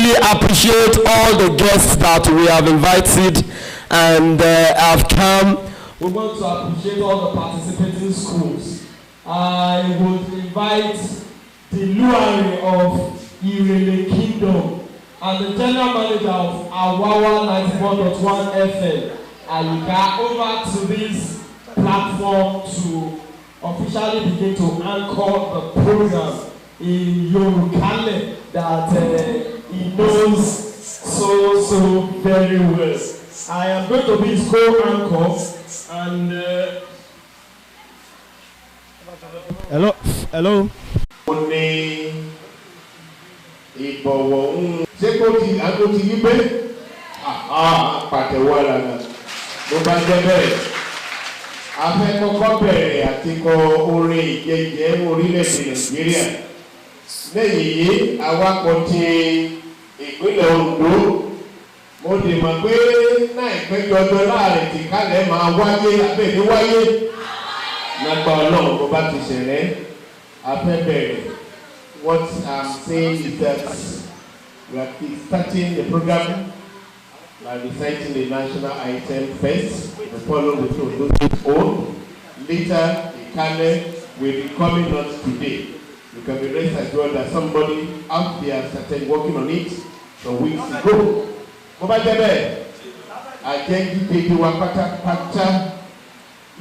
really appreciate all the guests that we have invited and have come. We want to appreciate all the participating schools. I would invite the Luari of Ikale Kingdom and the general manager of Awawa 94.1 FM, Ayika, over to this platform to officially begin to anchor the program in Ikale that he knows so very well. I am going to be his co-anchor and hello. Ìbọ̀wọ̀ ṣé kó ti àgbo ti yí pé pàtẹ́wọ́ lànà ló bá jẹ́ bẹ́ẹ̀. A fẹ́ kọ́kọ́ bẹ̀rẹ̀ àti kọ orin ìjẹjẹ orílẹ̀-èdè Nàìjíríà. Lẹ́yìn yìí, awakọ̀ ti ìpínlẹ̀ Ondo. Mo dì mọ̀ pé náà ìpẹ́jọ ọjọ́ láàrin tí Ikale máa wáyé abẹ́ni wáyé. Lágbà Ọlọ́run bó bá ti ṣẹlẹ̀, a fẹ́ bẹ̀rẹ̀. What I'm saying is that we are starting the program by reciting the national anthem first, the followed with Odo's own. Later, Ikale will be coming out today. You can be rest assured that somebody out there started working on it some weeks ago. Bọ́bá jẹ́ bẹ́ẹ̀, àjẹ́jídéjì wa pátápátá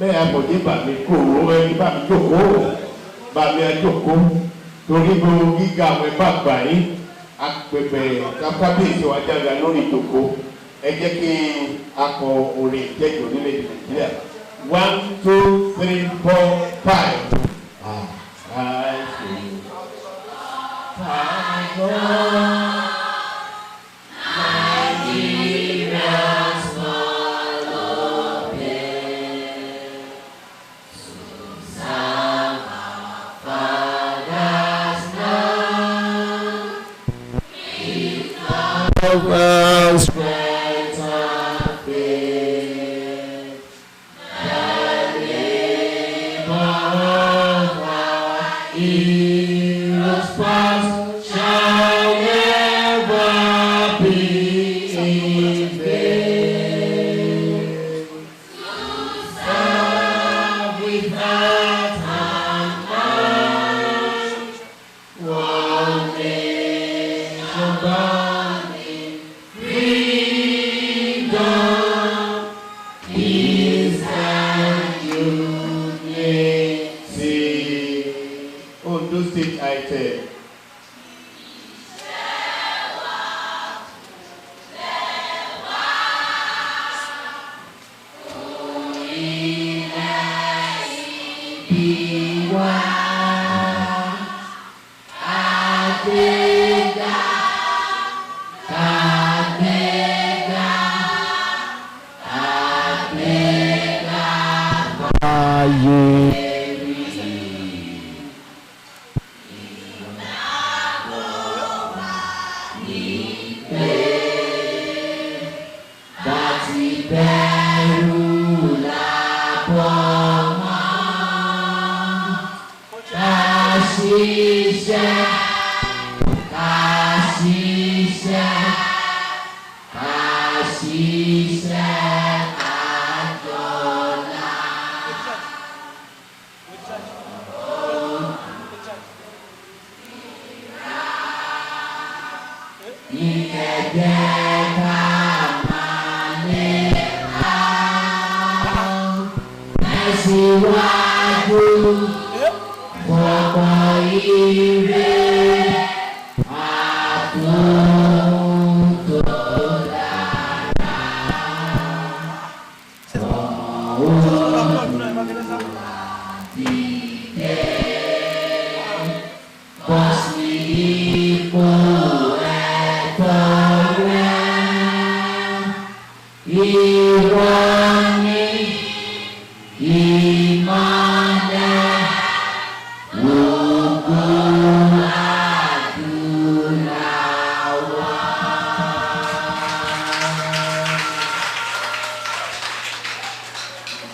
bẹ́ẹ̀ àbọ̀dé bàmí kò ró ẹni bàmí jókòó, bàmí àjókòó. Torí gbogbo gíga àwọn ẹ̀bá àgbà yín apẹ̀bẹ̀ kábíyèsí wa jáde lórí ìjòkó ẹ jẹ́ kí a kọ orin ìjẹ́jọ́ orílẹ̀-èdè Nàìjíríà 1, 2, 3, 4, 5. Strength of faith, the labor of our heroes past shall never be in vain. To serve with heart and mind, one nation bound. State item.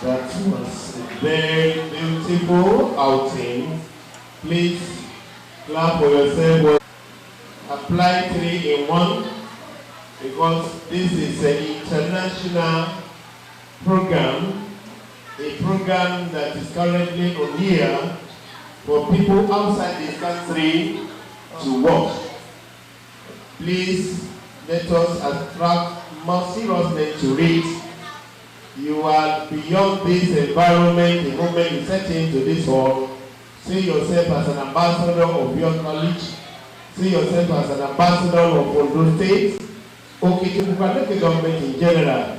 That was a very beautiful outing. Please clap for yourself. apply 3 in 1 because this is an international program, a program that is currently on here for people outside this country to work. Please let us attract more seriousness to it. You are beyond this environment the moment you set into this hall. See yourself as an ambassador of your college. See yourself as an ambassador of Ondo State. Okay, to the government in general.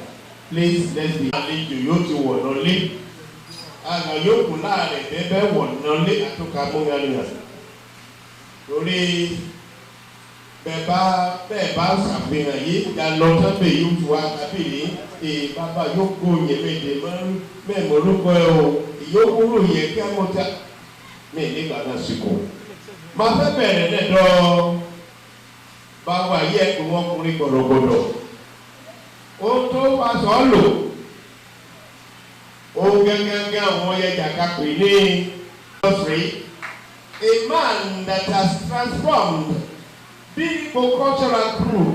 Please, let's be happy to you to one only. And you could not remember one only at Tukamunga. Only Beba ṣàfihàn yìí ga lọ sábẹ́ yóò tu àtàbílẹ̀ bàbá yóò kó yẹ̀mẹ̀dẹ̀ mẹ́rin orúkọ ẹ̀ o ìyókùrò yẹ kí a mọ̀ ta mí nígbà náà síkò. Màá fẹ́ bẹ̀rẹ̀ lẹ́dọ̀ báwa yẹ kí wọ́n kúrin gbọ̀dọ̀gbọ̀dọ̀. Ohun tó wá sọ lò ó gẹ́gẹ́ àwọn yẹjà kápẹ́ ní industry. A man that has transformed Biripo cultural group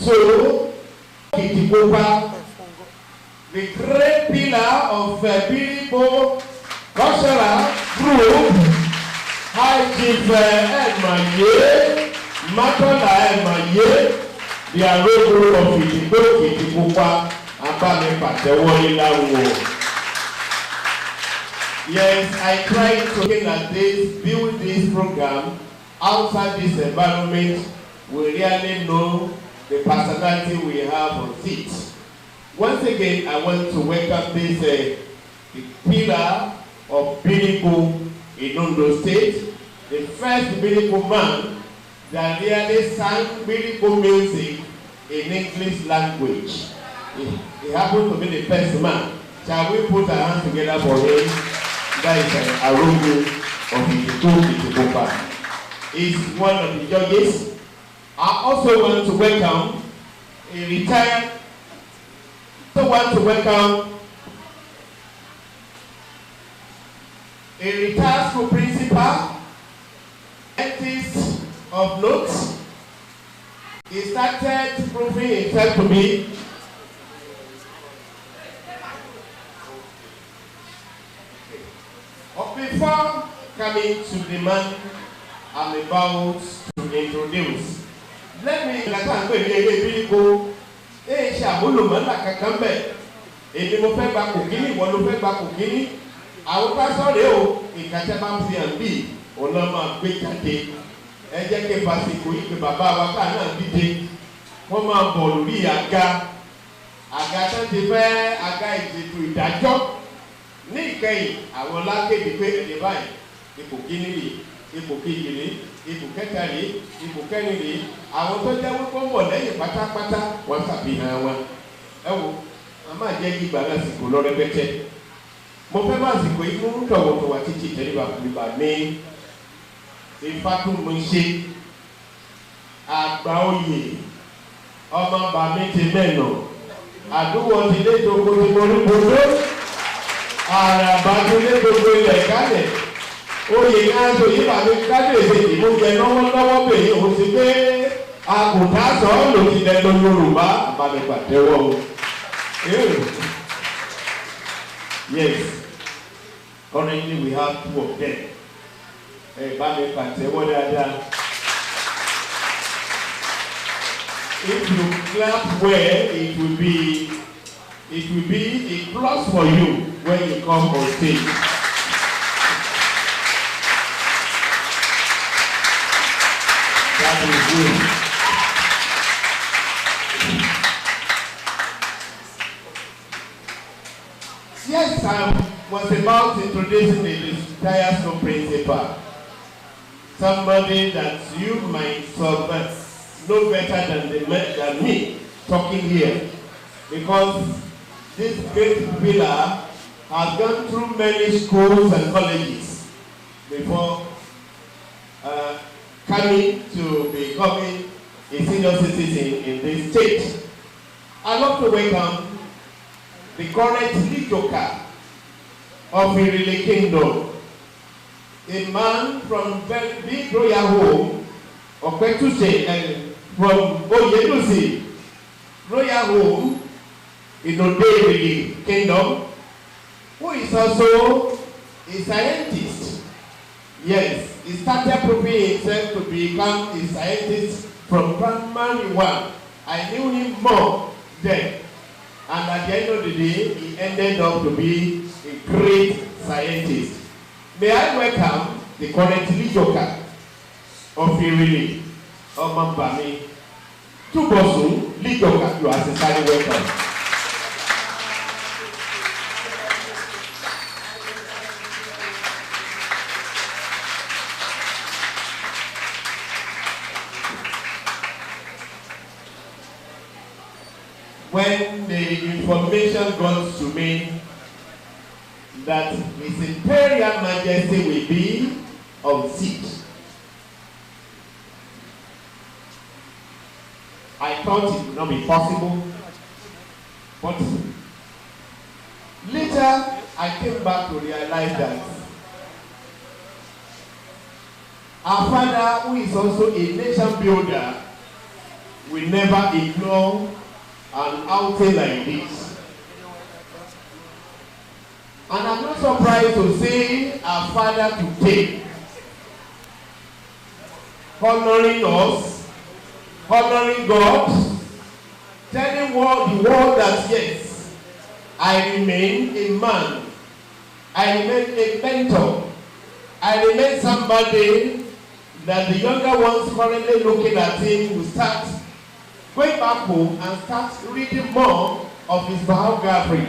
to Kitipopa, the great pillar of Biripo cultural group, High Chief Emaye, Matola Emaye, the Arogo of Kitipopa, Abame Patewoli Lawo. Yes, I tried to look at this, build this program. Outside this environment, we really know the personality we have on it. Once again, I want to welcome this pillar of Biripo in Ondo State, the first Biripo man that really sang Biripo music in English language. He happened to be the first man. Shall we put our hands together for him? That is Arogo of Kitipopa. Is one of the judges. I also want to welcome a retired. Also want to welcome a retired school principal, dentist of note. He started proving himself to be before coming to the man I'm about to introduce. Let me understand where you go. Shabulumana Kakambe. If you fẹ́ gba kòkínì, wọ́n ló fẹ́ gba kòkínì. Àwọn ká sọ̀rọ̀ o, ìkàtẹ́bá sí àbí ọ̀nà máa gbé jáde. Ẹ jẹ́ kí fásitì yìí pé bàbá wa ká náà dìde. Wọ́n máa bọ̀ lórí àga. Àga tó ti fẹ́ àga ìṣètò ìdájọ́. Ní ìkẹyìn, àwọn lákéde pé ẹ̀dẹ̀ báyìí, ipò kíní rèé. Ipò kejì rèé, ipò kẹta rèé, ipò kẹrin rèé, àwọn tó jẹ́ wípé wọ́n bọ̀ lẹ́yìn pátápátá wọ́n ṣàfihàn wọn. Ẹ wo, a máa jẹ́ gbígbà lásìkò lọ rẹpẹtẹ. Mo fẹ́ bá àsìkò yìí fún tọ̀wọ̀tọ̀wọ̀ títí ìtẹ́lẹ́bà fúnibà ní Ifátúnmíṣe àgbà oyè ọmọ bàmí ti mẹ́nà àdúgbò ti lé gbogbo ti morígbodó àràbà ti lé gbogbo ilẹ̀ kálẹ̀. Oyè náà tó yí bàbá kábíyèsí ìmújẹ lọ́wọ́lọ́wọ́ bèyí òun ti pé àgùntà sọ̀rọ̀ ló ti dẹnu Yorùbá àbálẹ̀gbà tẹ́wọ́ o. Yes, currently we have 2 of them. Àbálẹ̀gbà tẹ́wọ́ dáadáa. If you clap well, it will be a plus for you when you come on stage. That is good. Yes, I was about introducing the retired school principal. Somebody that you might know better than me talking here. Because this great pillar has gone through many schools and colleges before coming to becoming a senior citizen in this state. I'd love to welcome the current Lijoka of Ikale Kingdom, a man from very big royal home Okwetuche from Oyedusi Royal Home in Odebili Kingdom, who is also a scientist. Yes, he started proving himself to become a scientist from primary one. I knew him more then. And at the end of the day, he ended up to be a great scientist. May I welcome the current Lijoka of Irili, Omambami, Tubosu, Lijoka, you are sincerely welcome. When the information got to me that His Imperial Majesty will be on seat, I thought it would not be possible, but later I came back to realize that our father, who is also a nation builder, will never ignore an outing like this. And I'm not surprised to see our father today honoring us, honoring God, telling the world that yes, I remain a man, I remain a mentor, I remain somebody that the younger ones currently looking at him will start going back home and start reading more of his biography.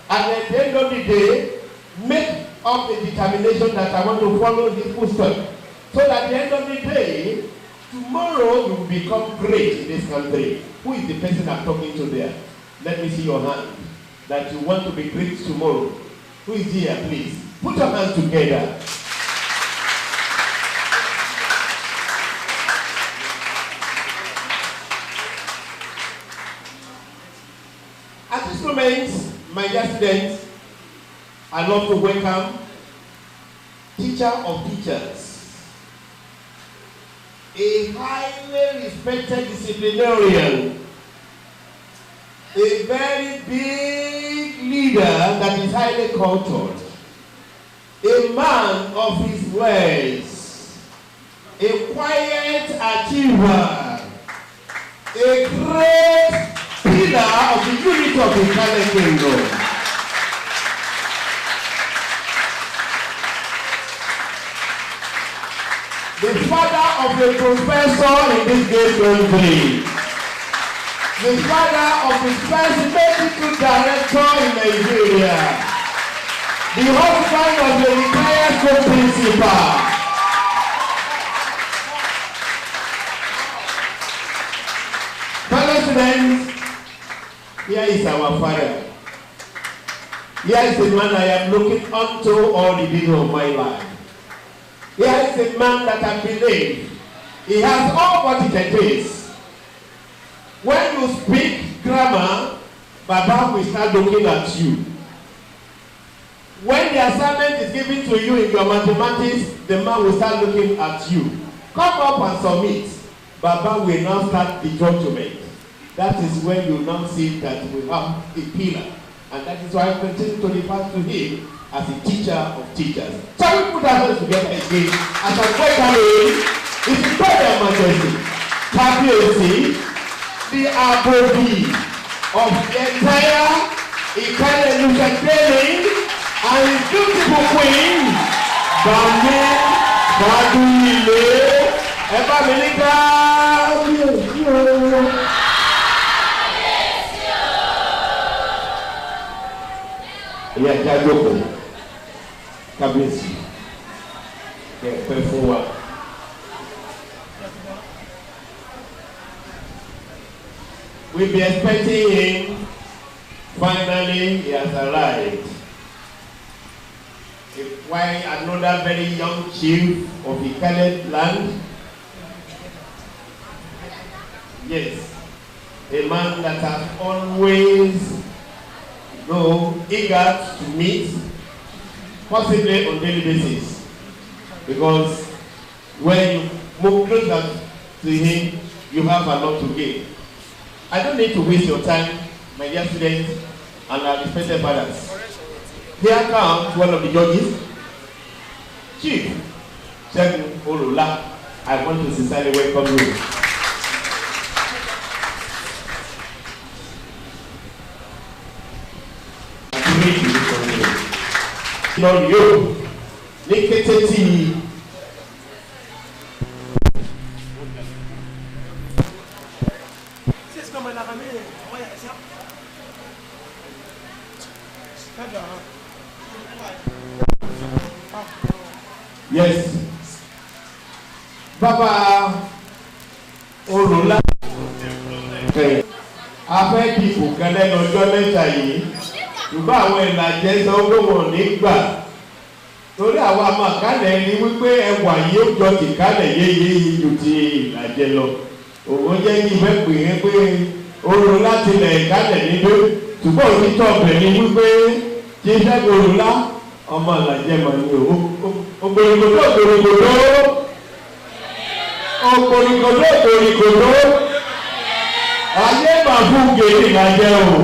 And at the end of the day, make up the determination that I want to follow his footsteps. So that at the end of the day, tomorrow you will become great in this country. Who is the person I'm talking to there? Let me see your hand. That you want to be great tomorrow. Who is here, please? Put your hands together. At this moment, my dear students, I love to welcome teacher of teachers, a highly respected disciplinarian, a very big leader that is highly cultured, a man of his words, a quiet achiever, a great pillar of the unity of the Ikale Kingdom. The father of the professor in this great country. The father of the first medical director in Nigeria. The husband of the retired co-principal. Fellow students, here is our father. Here is the man I am looking unto all the days of my life. Here is a man that I believe he has all what it takes. When you speak grammar, Baba will start looking at you. When the assignment is given to you in your mathematics, the man will start looking at you. Come up and submit. Baba will now start the judgment. That is when you now see that we have a pillar. And that is why I continue to refer to him as a teacher of teachers. Shall we put our hands together again as I welcome His Imperial Majesty, Kabiyesi, the Abobi of the entire Ikaleland and his beautiful queen, Bami Baduyile, Eba Milika. Yeah, Jajoko. Kabiyesi. Pray forward. We'll be expecting him. Finally, he has arrived. Why another very young chief of Ikaleland? Yes, a man that has always eager to meet, possibly on daily basis. Because when you move closer to to him, you have a lot to gain. I don't need to waste your time, my dear students and our respected fathers. Here comes one of the judges, Chief Segun Olula. I want to sincerely welcome you. Lord, you, Niketeti. Yes. Baba Olula. Afẹ́ dìbò kan lẹ́nu ọjọ́ mẹ́ta yìí. Ṣùgbọ́n àwọn ìlàjẹ sọ pé wọ́n nígbà. Torí àwọn àmàkálẹ̀ ni wípé ẹwà yìí ó jọ tìkálẹ̀ yéye ju ti ìlàjẹ lọ. Òun jẹ́ kí ìfẹ́ pè é pé oorun láti lẹ̀ ìkálẹ̀ níbí. Ṣùgbọ́n òtítọ́ ọ̀bẹ ni wípé kí Ṣẹ́gun Olúlá ọmọ ìlàjẹ mà ní ògbòrìkòdó ògbòrìkòdó ògbòrìkòdó ògbòrìkòdó ayé máa fún gèrè ìlàjẹ o.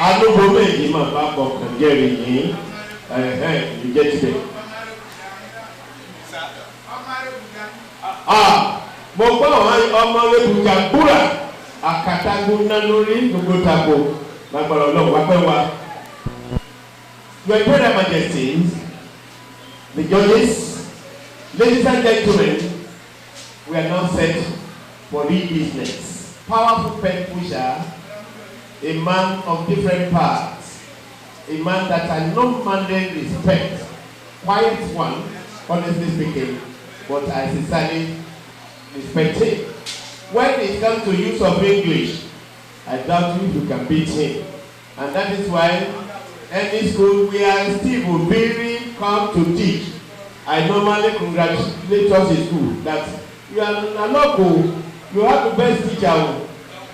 Adóbo méjì máa bá bọ̀kàn jẹ́rìí yìí ìjẹ́ tilẹ̀. Mo gbọ́ ọmọ Ebuja Búra àkàtàgùn náà lórí gbogbo tako lágbára ọlọ́run wá pẹ́ wa. Your Imperial Majesties, the judges, ladies and gentlemen, we are now set for real business. Powerful pen pusher, a man of different parts, a man that I normally respect, quiet one, honestly speaking, but I sincerely respect him. When it comes to use of English, I doubt if you can beat him. And that is why any school where Steve Obiri come to teach, I normally congratulate us in school that you are a local, you have the best teacher.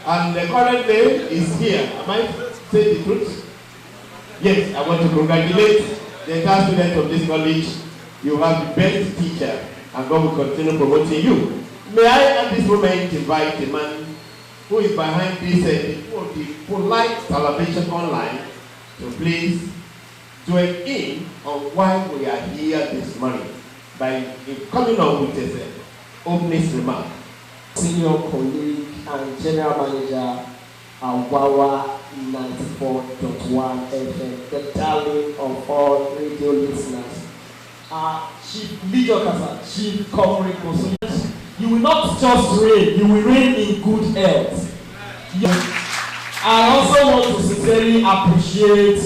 And the current name is here. Am I saying the truth? Yes, I want to congratulate the entire students of this college. You have the best teacher, and God will continue promoting you. May I at this moment invite the man who is behind this the polite celebration online to please join in on why we are here this morning by coming up with his opening remark. Senior colleague and General Manager Awawa 94.1 FM, the darling of all radio listeners. Chief Leader Kasa, Chief Comrade Kosunas, you will not just reign, you will reign in good health. I also want to sincerely appreciate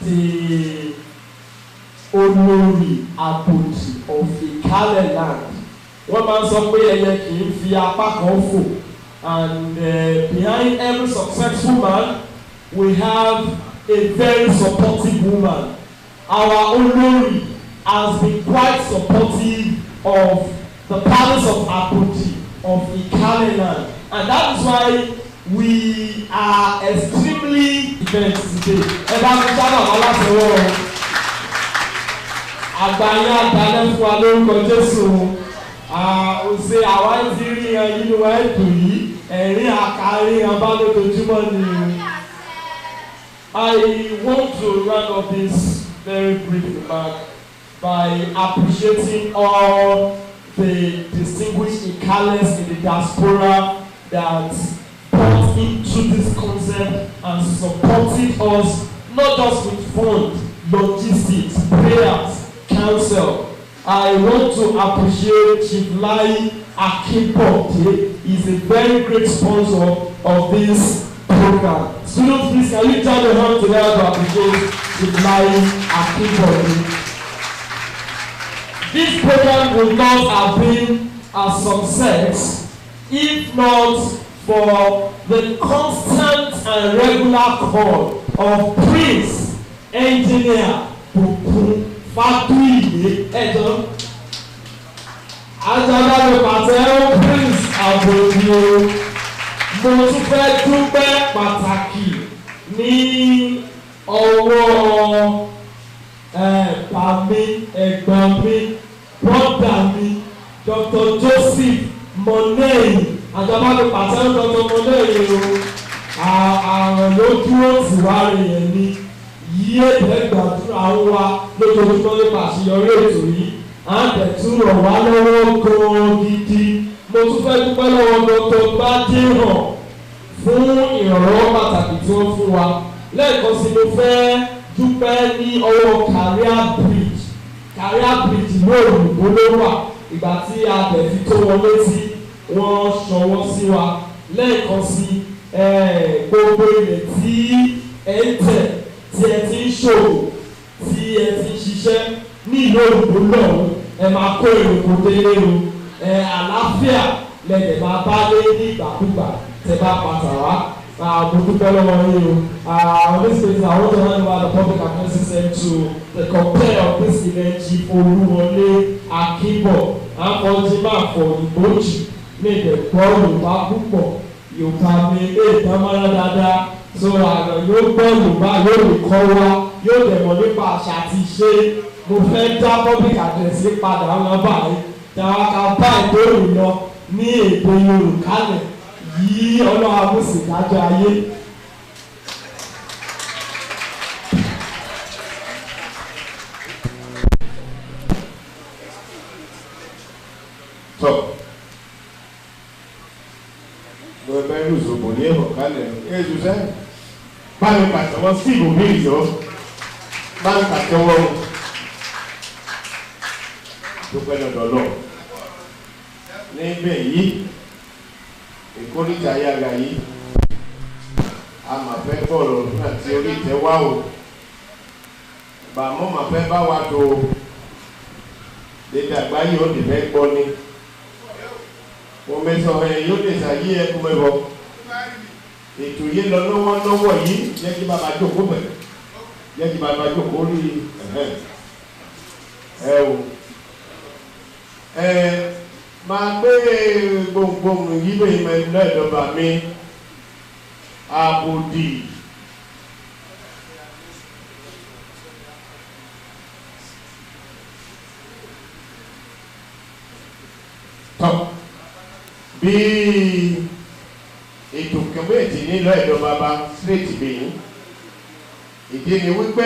the Olori Abodi of Ikaleland. One man sọ pé ẹyẹ kì í fi apá kan fò, and behind every successful man we have a very supportive woman. Our Olori has been quite supportive of the palace of Abodi of Ikaleland, and that is why we are extremely events today. Ẹ̀dá mi sábà wà láti wọ̀ àgbáyé àgbálẹ̀ fún wa lórúkọ Jésù. Ṣe àwa ti rí yan nínú ètò yìí, ẹ̀rín àkárí abálójoojúmọ́ ni. I want to round up this very brief remark by appreciating all the distinguished Ikales in the diaspora that brought into this concept and supported us not just with funds, logistics, prayers, counsel. I want to appreciate Chief Lai Akinpote. He's a very great sponsor of this program. Students, please can you turn your hand together to appreciate Chief Lai Akinpote. This program would not have been a success if not for the constant and regular call of Prince Engineer Pupu Fatuile Edo. Ajabale Pàtẹ́ Prince Abodi. Mo tún fẹ́ dúpẹ́ pàtàkì ní ọwọ́ bàmí, ẹ̀gbọ́n mi, brọ́dà mi, Dr. Joseph Money àjọba ti pàṣẹ Dr. Money o àrùn ló dúró tìwárí yẹn ní yí ẹ̀ẹ́dẹ́gbàdúrà wa lójoojúmọ́ nípa àṣeyọrí ètò yìí à ń tẹ̀tún rọ̀ wá lọ́wọ́ gan-an gidi. Mo tún fẹ́ dúpẹ́ lọ́wọ́ Dr. Gbadéhàn fún ìrànlọ́wọ́ pàtàkì tí wọ́n fún wa. Lẹ́ẹ̀kan sí mo fẹ́ dúpẹ́ ní ọwọ́ career bridge lóòrùn ló wà ìgbà tí a bẹ̀ fi tó wọn létí wọ́n ṣọwọ́ sí wa. Lẹ́ẹ̀kan sí gbogbo ilẹ̀ tí ẹ ń tẹ̀ tí ẹ ti ń ṣòwò tí ẹ ti ń ṣiṣẹ́ ní ìlú òyìnbó lọ́hùn ẹ máa kó èrò kò délé o àlàáfíà lẹ́dẹ̀ máa bá lé ní ìgbàkúgbà tẹ bá pàtà wá. Mo dúpẹ́ lọ́wọ́ yín o. On this basis, I want to hand over the public affairs system to the compare of this event Chief Olúwọlé Akínbọ̀ àfọ̀jìmáfọ̀ ìgbòjì ní ìdẹ̀gbọ́ Yorùbá púpọ̀ Yorùbá mi lè dámọ́ra dáadáa so àná yóò gbọ́ Yorùbá yóò lè kọ́ wa yóò dẹ̀mọ̀ nípa àṣà àti ìṣe. Mo fẹ́ dá public address padà wọn báyìí dáwọ́ ká bá ìbéèrè lọ ní èdè Yorùbá lẹ̀ yìí ọlọ́run àbúsì dájọ́ ayé. Tọ́ mo bẹ́ lùzọ̀bọ̀ ní ẹ̀rọ kálẹ̀ ẹ̀ẹ́dù sẹ́yìn báyìí pàtẹ́wọ́ sí ìbòmí ìjọ báyìí pàtẹ́wọ́ dúpẹ́ lọ́dọ̀ lọ níbẹ̀ yìí ìkórìtà yàgà yìí a máa fẹ́ bọ̀rọ̀ àti orí ìtẹ́wá o bàmọ́ máa fẹ́ bá wa tó lédè àgbáyé ó dì fẹ́ gbọ́ ni mo mẹ́sàn ẹ̀ yóò lè ṣàyé ẹkú mẹ́bọ ètò yìí lọ lọ́wọ́ yìí jẹ́ kí bàbá jókòó bẹ̀rẹ̀ jẹ́ kí bàbá jókòó rí ẹ o máa gbé gbòǹgbòǹ yìí bẹ́ẹ̀ mẹ́rin lọ́ọ̀dọ́gba mi àbòdì tọ́ bí ètò kẹ̀mẹ́ẹ̀tì ní lọ́ọ̀dọ́gba bá straight bẹ́yìn ìdí ni wípé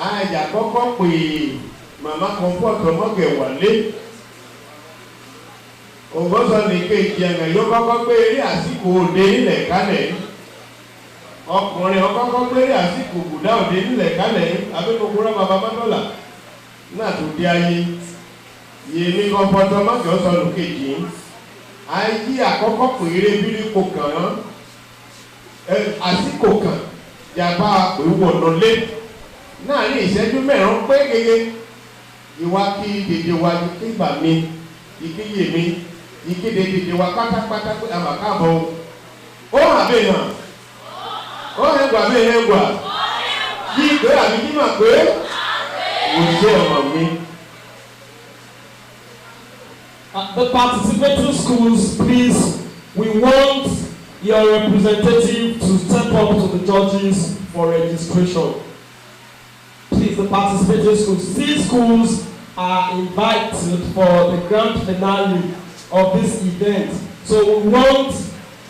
àyà kọ́kọ́ pè màmá comfort ọmọgẹ̀ wálé ògbọ́sọ̀ ní kéèkì ẹ̀nà yóò kọ́kọ́ gbé eré àsìkò òde nílẹ̀ kálẹ̀ ọkùnrin ọkọ́kọ́ gbé eré àsìkò bùdá òde nílẹ̀ kálẹ̀ abẹ́kọ̀kúrọ́ bàbá mọ́tọ́là náà tó dé ayé yèmí comfort ọmọgẹ̀ ọ̀sọ̀lù kejì ayé àkọ́kọ́ pè eré bíríkò kàn án àsìkò kan yàgbá pé wọ̀nọ̀lé náà ní ìṣẹ́jú mẹ́rin pé gẹ́gẹ́ ìwà kí dèdè wa kí gbà mí ìkéyè mi ìkéde dèdè wa pátápátá pé àmàkàbọ̀ ó hàn bẹ́ẹ̀ hàn ó hẹ́gbà bẹ́ẹ̀ hẹ́gbà yí pé àbí yí mà pé kò jẹ́ ọmọ mi. The participating schools, please, we want your representative to step up to the judges for registration. Please, the participating schools. These schools are invited for the grand finale of this event. So we want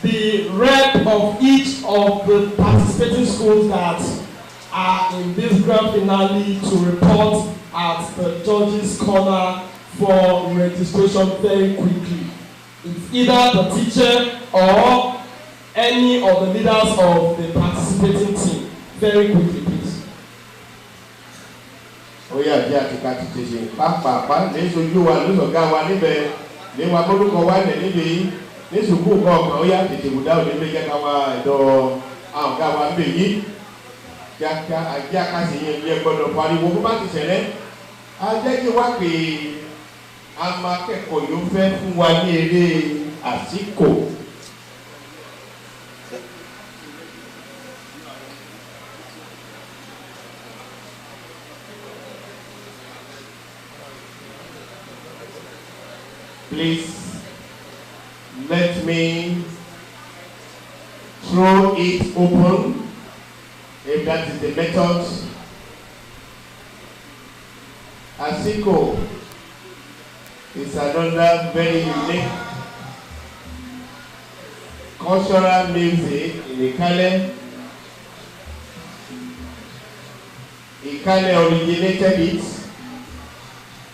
the rep of each of the participating schools that are in this grand finale to report at the judges' corner for registration very quickly. It's either the teacher or any of the leaders of the participating team. Very quickly, please. Ó yà jẹ́ àtìká ti tèṣe pápápá ní sojú wa ní sọ̀gá wa níbẹ̀ ní wa mọ́lúkọ wa lẹ̀ níbi ní sùkúù kọ̀ọ̀kan ó yà tètè wùdá òní lé jẹ́ ká wa ẹ̀dọ̀ àwọn ọ̀gá wa níbẹ̀ yìí kíákíá ajé àkàsì yẹn yẹ gbọ́dọ̀ pariwo bó bá ti ṣẹlẹ̀ ajẹ́ kí wá pé a máa kẹ́kọ̀ọ́ yóò fẹ́ fún wa ní eré àsìkò. Please let me throw it open if that is the method. Àsìkò is another very unique cultural music in Ikale. Ikale originated it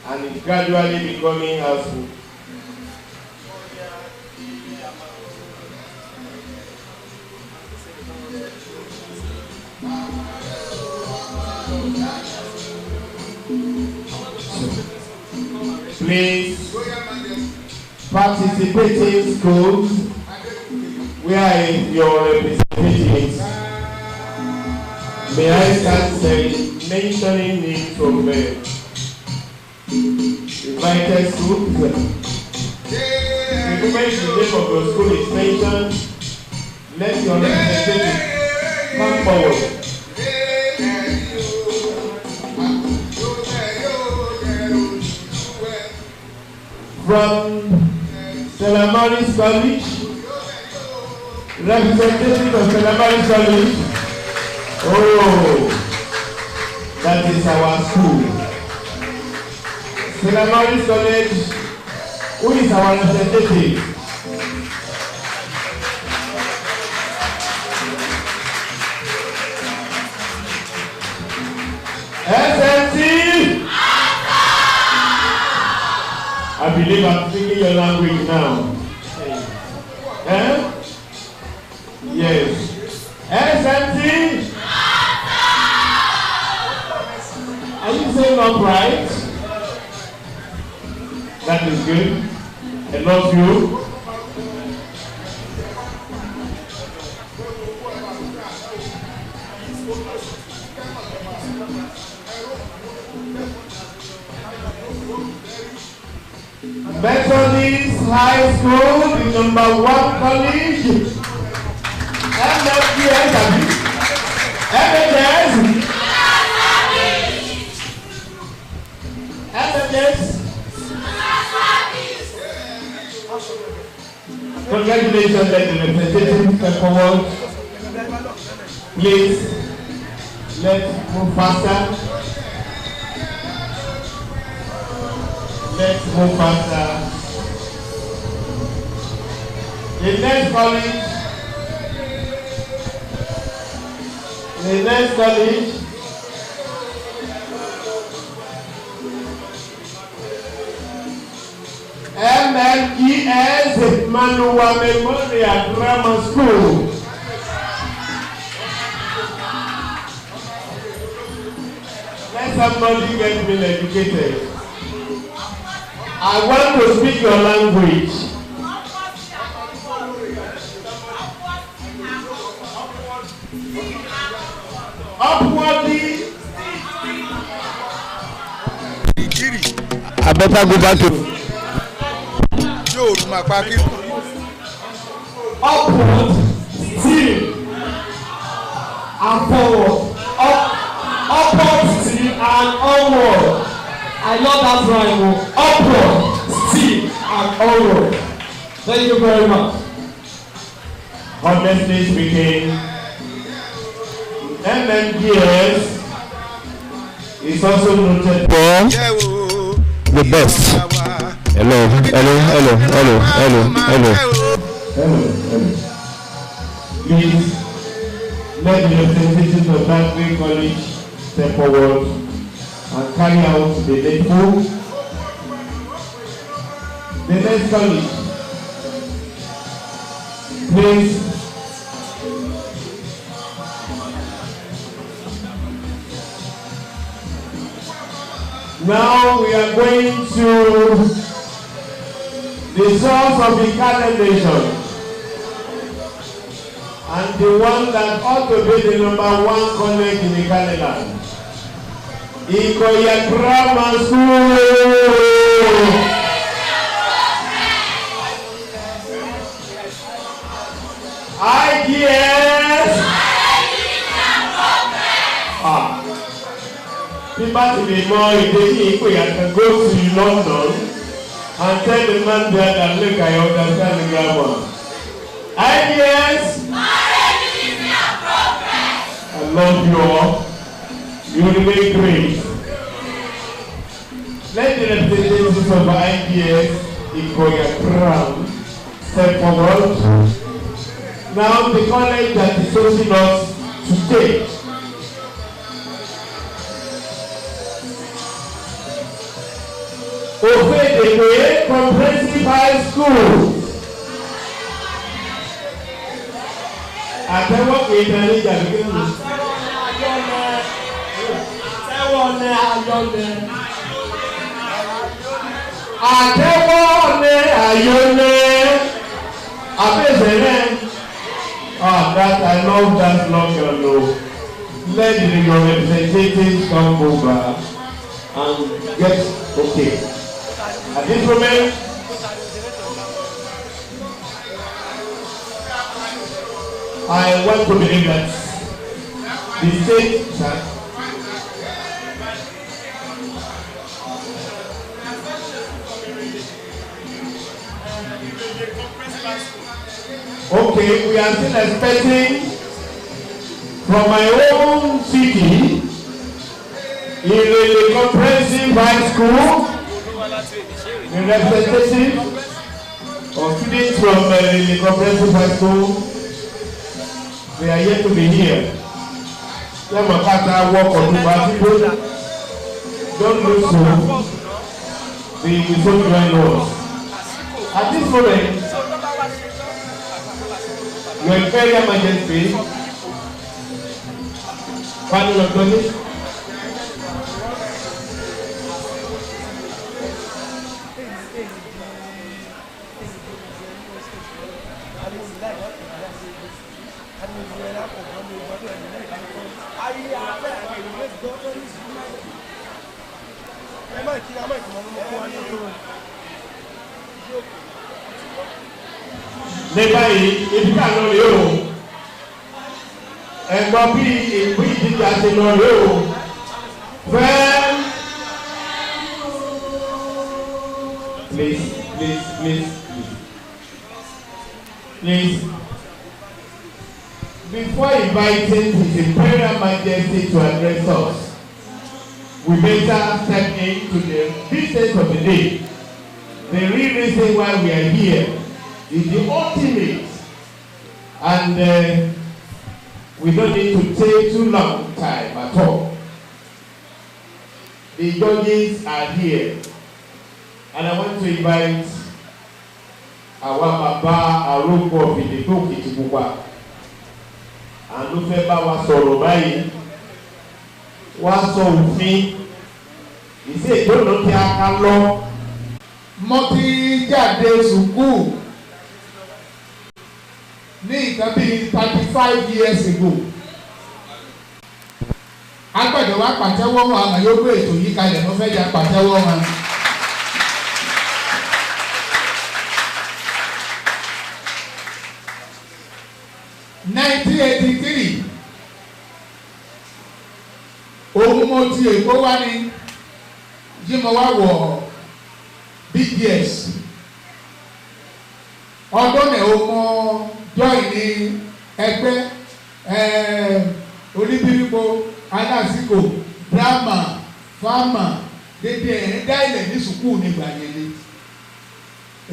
and it's gradually becoming household. Please, participating schools, where is your representatives? May I start mentioning names from the invited schools? The moment the name of your school is mentioned, let your representative come forward. From Salamaris College, representative of Salamaris College. Oh, that is our school. Salamaris College, who is our representative? SMT! I believe I'm speaking your language now. Eh? Yes. SMT? Are you saying upright? That is good. I love you. Methodist High School, the number 1 college. Congratulations, let the representative step forward. Please, let's move faster. Let's move faster. The next college. MLES Manuwa Memorial Grammar School. Let somebody get me educated. I want to speak your language. Upwardly. I better go back to. Upward, still, and forward. Upward, still, and onward. I love that rhyme. Upward, still, and onward. Thank you very much. Honestly speaking, MMGS is also noted for the best. Hello. Please, let the representatives of Banbury College step forward and carry out the needful. The next college, please. Now we are going to the source of Ikale nation, and the one that ought to be the number 1 college in Ikaleland. Ikale Grammar School. IGS. People to be more if I can go to London and tell the man there that look, I understand the grammar. IGS. I love you all. You remain great. Let the representatives students of IPS Ikale Crown step forward. Now the college that is hosting us today. Ikale Comprehensive High School. Àtẹ́wọ́ kì í tẹ̀lé ìjàdí kí ló. Àtẹ́wọ́ ní ayọ̀lẹ̀. Àtẹ́wọ́ ní ayọ̀lẹ̀. Àbẹ̀sẹ̀rẹ̀. That I love that long. Let your representatives come over and get okay. At this moment, I want to believe that the state okay, we are still expecting from my own city, in Comprehensive High School, the representative of students from the Comprehensive High School. They are yet to be here. Don't lose hope. They will soon join us. At this moment, Your Imperial Majesty, panel of judges, ní báyìí ibi ká lọ rèé o ẹ̀gbọ́n bí ìpín ìdíje àti lọ rèé o fẹ́ please before inviting His Imperial Majesty to address us, we better step into the business of the day. The real reason why we are here is the ultimate, and we don't need to take too long time at all. The judges are here, and I want to invite our Baba Arúgbó of Ìdìbò Kìtìpupa, and ló fẹ́ bá wa sọ̀rọ̀ báyìí, wá sọ òfin, ìṣe ìgbóná kí a ká lọ. Mo ti jáde sùkúù ní nǹkan bíi 35 years ago. Agbẹ̀dẹ̀ wa pàtẹ́wọ́ wọn àmọ́ yóò gbé ètò yìí kalẹ̀ mo fẹ́ jà pàtẹ́wọ́ wọn. (1983) òun mo ti Èkó wá ní jí mo wá wọ̀ BDS. Ọdún náà ó mọ join ní ẹgbẹ́ oníbírípo alásìkò drama fama dédé ẹ̀ dá ilẹ̀ ní sùkúù nígbà yẹn ni.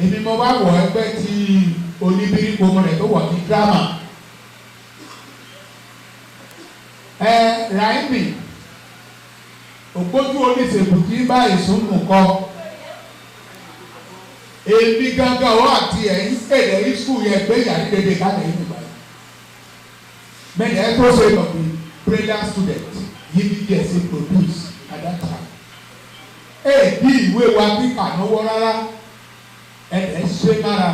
Èmi mo wá wọ̀ ẹgbẹ́ ti oníbírípo mo rẹ̀ tó wọ̀ ní drama. Raimi ògbójú oníṣègùn tí bá ìsúnmù kọ èmi gangan ọ àti ẹ̀yìn èdè yìí skul yẹn gbé yàrá dédé kálẹ̀ yìí nígbà yìí mẹ́rin ẹ̀ tó ṣe lọ bí brilliant student yìí bí díẹ̀ sí produce at that time. Bí ìwé wa kíkà náwó rárá ẹ̀dẹ̀ ṣe mára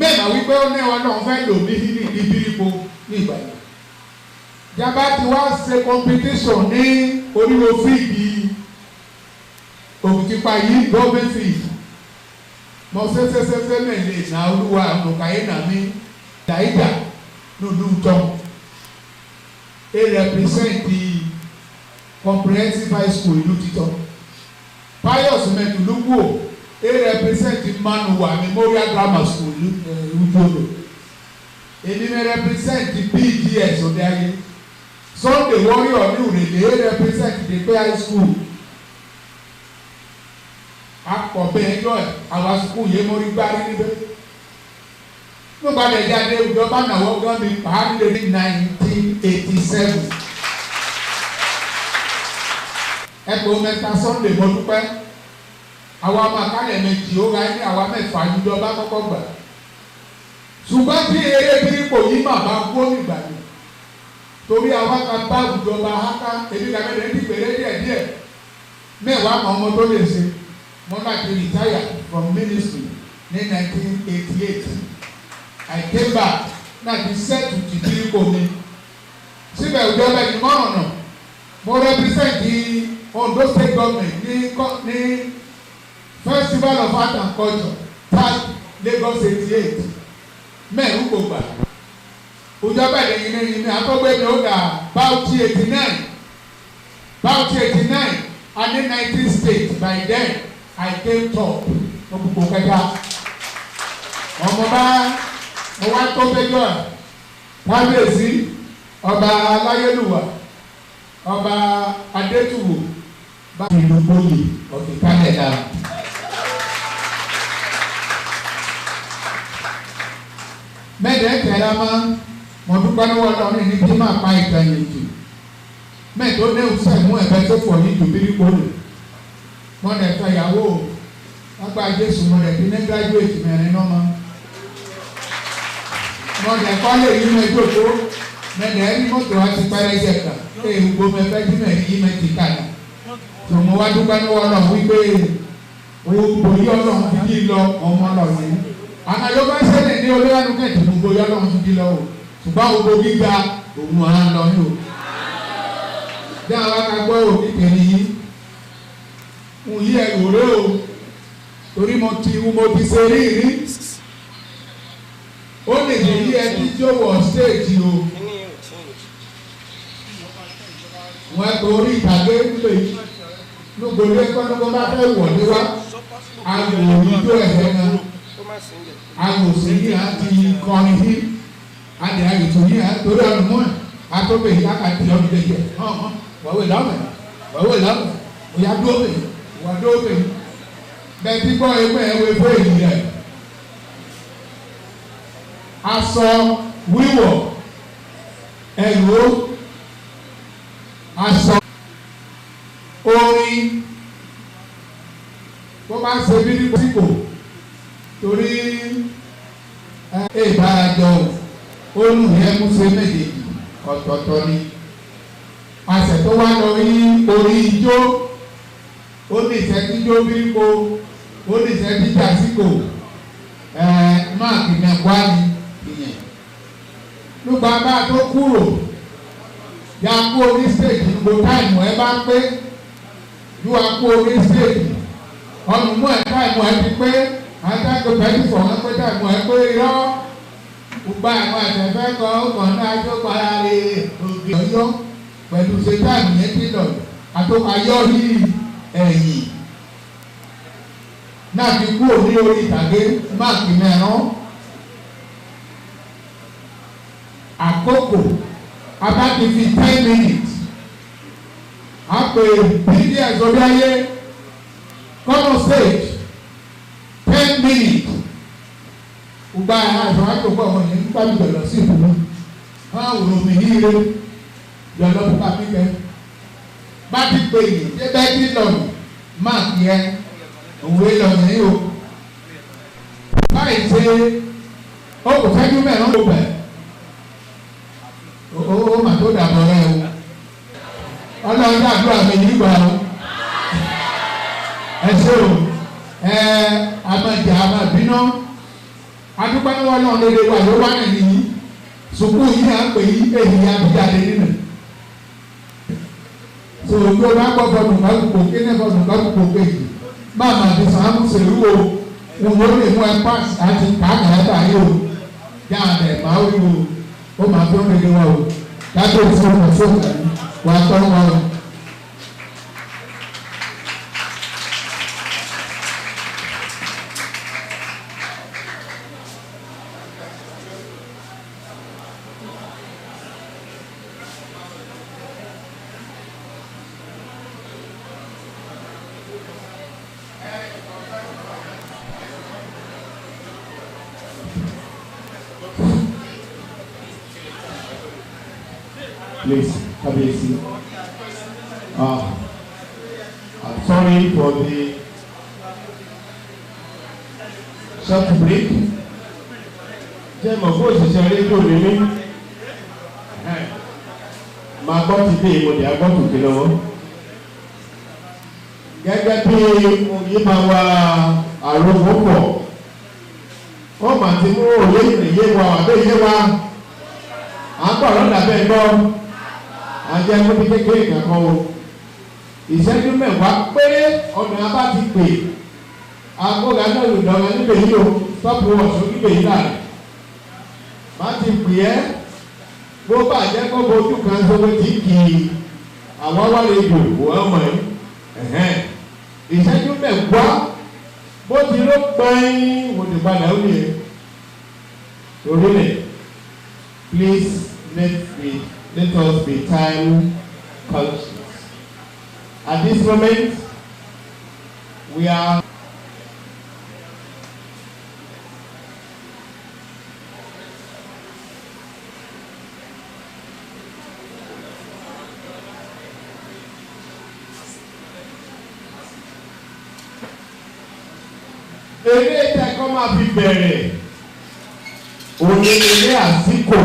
mẹ́rin wípé ó ní ẹ̀wọ̀n náà fẹ́ lò ní ìbírípo ní ìgbà yìí. Jaba ti wá ṣe competition ní oríwo fíìdì òkìtìpa yìí government field. Mo ṣe mẹ́lẹ̀ ìná olúwa àmọ̀káyé nà mí dàídà lùlù tán. Represent the comprehensive high school ìlú títọ́. Pius Mẹ̀tùlúgbò represent the Manuwa Memorial Grammar School ìlú Jodo. Èmi represent the BDS ọ̀dẹ́ ayé. Sunday Warrior ní Òrèlè represent the high school. bẹ́ẹ̀ jọ ẹ̀ àwọn àsìkò yẹn mo rí gbárí níbẹ̀. Nígbà tí ìjáde ìjọba náwó gan mi pàálí lè ní 1987. Ẹgbẹ́ mẹ́ta Sunday mo dúpẹ́. Àwọn ọmọ àkàlẹ̀ méjì ó ra ní àwọn mẹ́fà ìjọba kọ́kọ́ gbà. Ṣùgbọ́n tí eré bírípò yìí mà bá gbó nígbà yìí. Torí àwọn kan bá ìjọba háká èmi kàmí lè ní ìpèrè díẹ̀díẹ̀. Mẹ́wàá mọ ọmọ tó lè ṣe. Mo láti retire from ministry ní 1988. I came back láti sẹ́ẹ̀tù ti bírípò mi. Síbẹ̀ ìjọba ìmọ̀ ọ̀nà mo represent the Ondo State Government ní Festival of Art and Culture tag Lagos 88. Mẹ́rin kò gbà. Ìjọba ìdẹ̀yìn ní ìní àtọ́gbẹ́ mi ó dà Bauchi 89. Bauchi 89 and in 19 states by then I came top. Mo gbogbo kẹta. Ọmọ bá mo wá tó péjọ ẹ̀. Kábíyèsí ọba Aláyélúwà ọba Adétúwò bá ìlú Bóyè of Ikaleland. Mẹ́ẹ̀ẹ́dẹ́gbẹ̀rẹ́ máa mo dúpẹ́ lọ́wọ́ Ọlọ́run ní bí máa pa ìtàn yìí jù. Mẹ́ẹ̀ẹ́dọ́ ní òṣìṣẹ́ mú ẹ̀fẹ́ tó pọ̀ ní ìdòbírí kọ́lù. Mo lè fẹ́ ìyàwó lágbá Jésù mo lè fi ní gírájúwèétì mẹ́rin náà mọ́. Mo lè kọ́ lè yí mẹ́jọ tó mẹ́ẹ̀ẹ́ ní mọ́tò wá ti pẹ́rẹ́ jẹ kà. Ee gbogbo mẹ́fẹ́ tí mẹ́rin yí mẹ́tì kàdà. Tò mo wá dúpẹ́ lọ́wọ́ Ọlọ́run wípé òyì Ọlọ́run fi dí lọ ọmọ lọ́run. Àná yóò bá ṣẹlẹ̀ ní olóyànú kẹ̀tì gbogbo Ọlọ́run fi dí lọ o. Ṣùgbọ́n gbogbo gíga òun à ń lọ ní o. Bí àwọn akagbọ́ òbí kìíní yìí, ń yí ẹ̀rù rẹ̀ o. Torí mo ti ṣe rí. Ó lè lè yí ẹbí tí ó wọ̀ stéèjì o. Wọ́n ẹgbẹ́ orí ìtàgé ńlẹ̀ yìí. Lóògbé ẹgbẹ́ bá fẹ́ wọ̀ níwá. Àgbò ìjó ẹ̀fẹ́ náà. Àgbò sí ní àti kọrin yìí. Adi ayi tó yín torí ọdún mọ́ ẹ̀ atọ́bẹ̀ yìí lákàtí ọdún dẹ̀jẹ̀ wọ́wé lọ́mẹ̀ òyà dóbẹ̀ wà dóbẹ̀ bẹ́ẹ̀ tí gbọ́ ẹgbẹ́ ẹwẹ́ fún èyí rẹ̀. Aṣọ wíwọ̀ ẹ̀rọ aṣọ orin tó bá ṣe bí ní pípò torí ìbárajọ olùyẹ múṣe méjèèjì ọ̀tọ̀ọ̀tọ̀ ni àṣẹ tó wá lọ rí orí ijó ó ní ìṣẹ́tíjó bíríko ó ní ìṣẹ́tíjà síkò máàkì mẹ́kwá ni ìyẹn nígbà bá tó kúrò ya kú orí stéèjì gbogbo táìmù ẹ bá pé yóò wá kú orí stéèjì ọ̀nùmú ẹ̀ táìmù ẹ ti pé àtàkùn pẹ̀lú fọ̀wọ́n pé táìmù ẹ pé irọ́. Gbogbo àwọn àtẹ̀fẹ́ kan ọkàn náà tó para rè òkè ọyọ́ pẹ̀lú ṣètàmì yẹn tí lọ àtọ́kayọ́ ní ẹ̀yìn náà fi kú òní orí ìtàgé máàkì mẹ́rán àkókò abáti fi 10 minutes àpè bídí ẹ̀sọ́bí ayé common stage 10 minutes. Gbogbo àwọn àìsàn àjọpọ̀ ọmọ yẹn ń gbàgbé jọ̀lọ̀ sí ìbùnú. Wọ́n á wòrò mí ní ire jọ̀lọ̀ púpà pípẹ́. Bá ti pè yìí ṣé bẹ́ẹ̀ tí lọ́nù máa kí ẹ òwe lọ́nù yìí o. Báyìí ṣe ó kò fẹ́jú mẹ́rin ló bẹ̀. Ó mà tó dàbọ̀ rẹ o. Ọlọ́run àdúrà mi nígbà o. Ẹ ṣe o. Àmàjà àmàbínú. Adúpẹ́ ní wọn náà lédè wà ló wá nìyí yìí sùkúù yìí à ń pè yí èyí abíjáde nínú. Sọ̀rọ̀ tó bá gbọ́ fọdùn bá kúkò kí ní fọdùn bá kúkò kéjì máa mà ti sàn án sèrú o wọn ló lè mú ẹ pàṣẹ àti kàkà ẹ báyìí o yá àbẹ̀ máa wí o ó máa tó lédè wọn o dájú òfin ọmọ fóònù wà tọ́ wọn o. Please, Kabesi. I'm sorry for the short break. Jẹ́ mọ̀ fún òṣìṣẹ́ rédíò ní mí. Máa gbọ́ ti dé ìmọ̀dé agbọ́ tòkè lọ́wọ́. Gẹ́gẹ́ bí òye máa wá àròkọ pọ̀. Wọ́n máa ti mú òye ìyé wa àbẹ́ ìyé wa. À ń pọ̀ lọ́dà bẹ́ẹ̀ gbọ́. Ajẹ́ ẹgbẹ́ bí kékeré kankan o. Ìṣẹ́jú mẹ́wàá péré ọ̀nà abá ti pè. Agbóga náà lò dọ̀gba níbẹ̀ yìí o. Stọ́pù wọ̀ṣọ́ níbẹ̀ yìí láàrin. Má ti pè ẹ́. Bó bàjẹ́ kó bojú kan sóko tí kì í. Àwọn wá lè dò wọ́n mọ̀ ẹ́. Ìṣẹ́jú mẹ́wàá bó ti ló pẹ́yìn wò ní padà ó nìyẹn. Orílẹ̀, please let us be time conscious. At this moment, we are eré ìtẹ́kọ́ máa fi bẹ̀rẹ̀ òní eré àsìkò.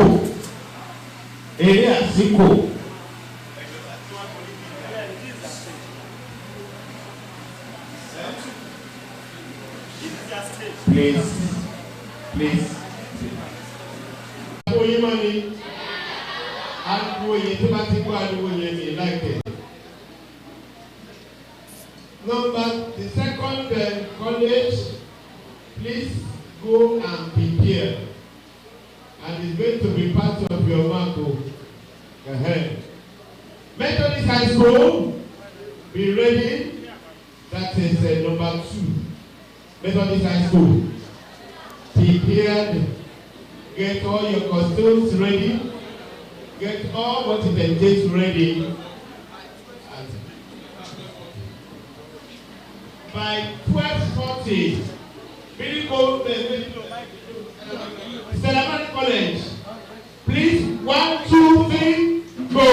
Please. Àdúgbò yìí máa ní àdúgbò yìí tó bá ti gbọ́ àdúgbò yẹn ní láìpẹ́. The second college, please go and prepare. And it's going to be part of your mark. Methodist High School, be ready. That is number 2. Methodist High School. Prepared. Get all your costumes ready. Get all what it takes ready. By 12:40, Ikaleland College. Please, 1, 2, 3, go.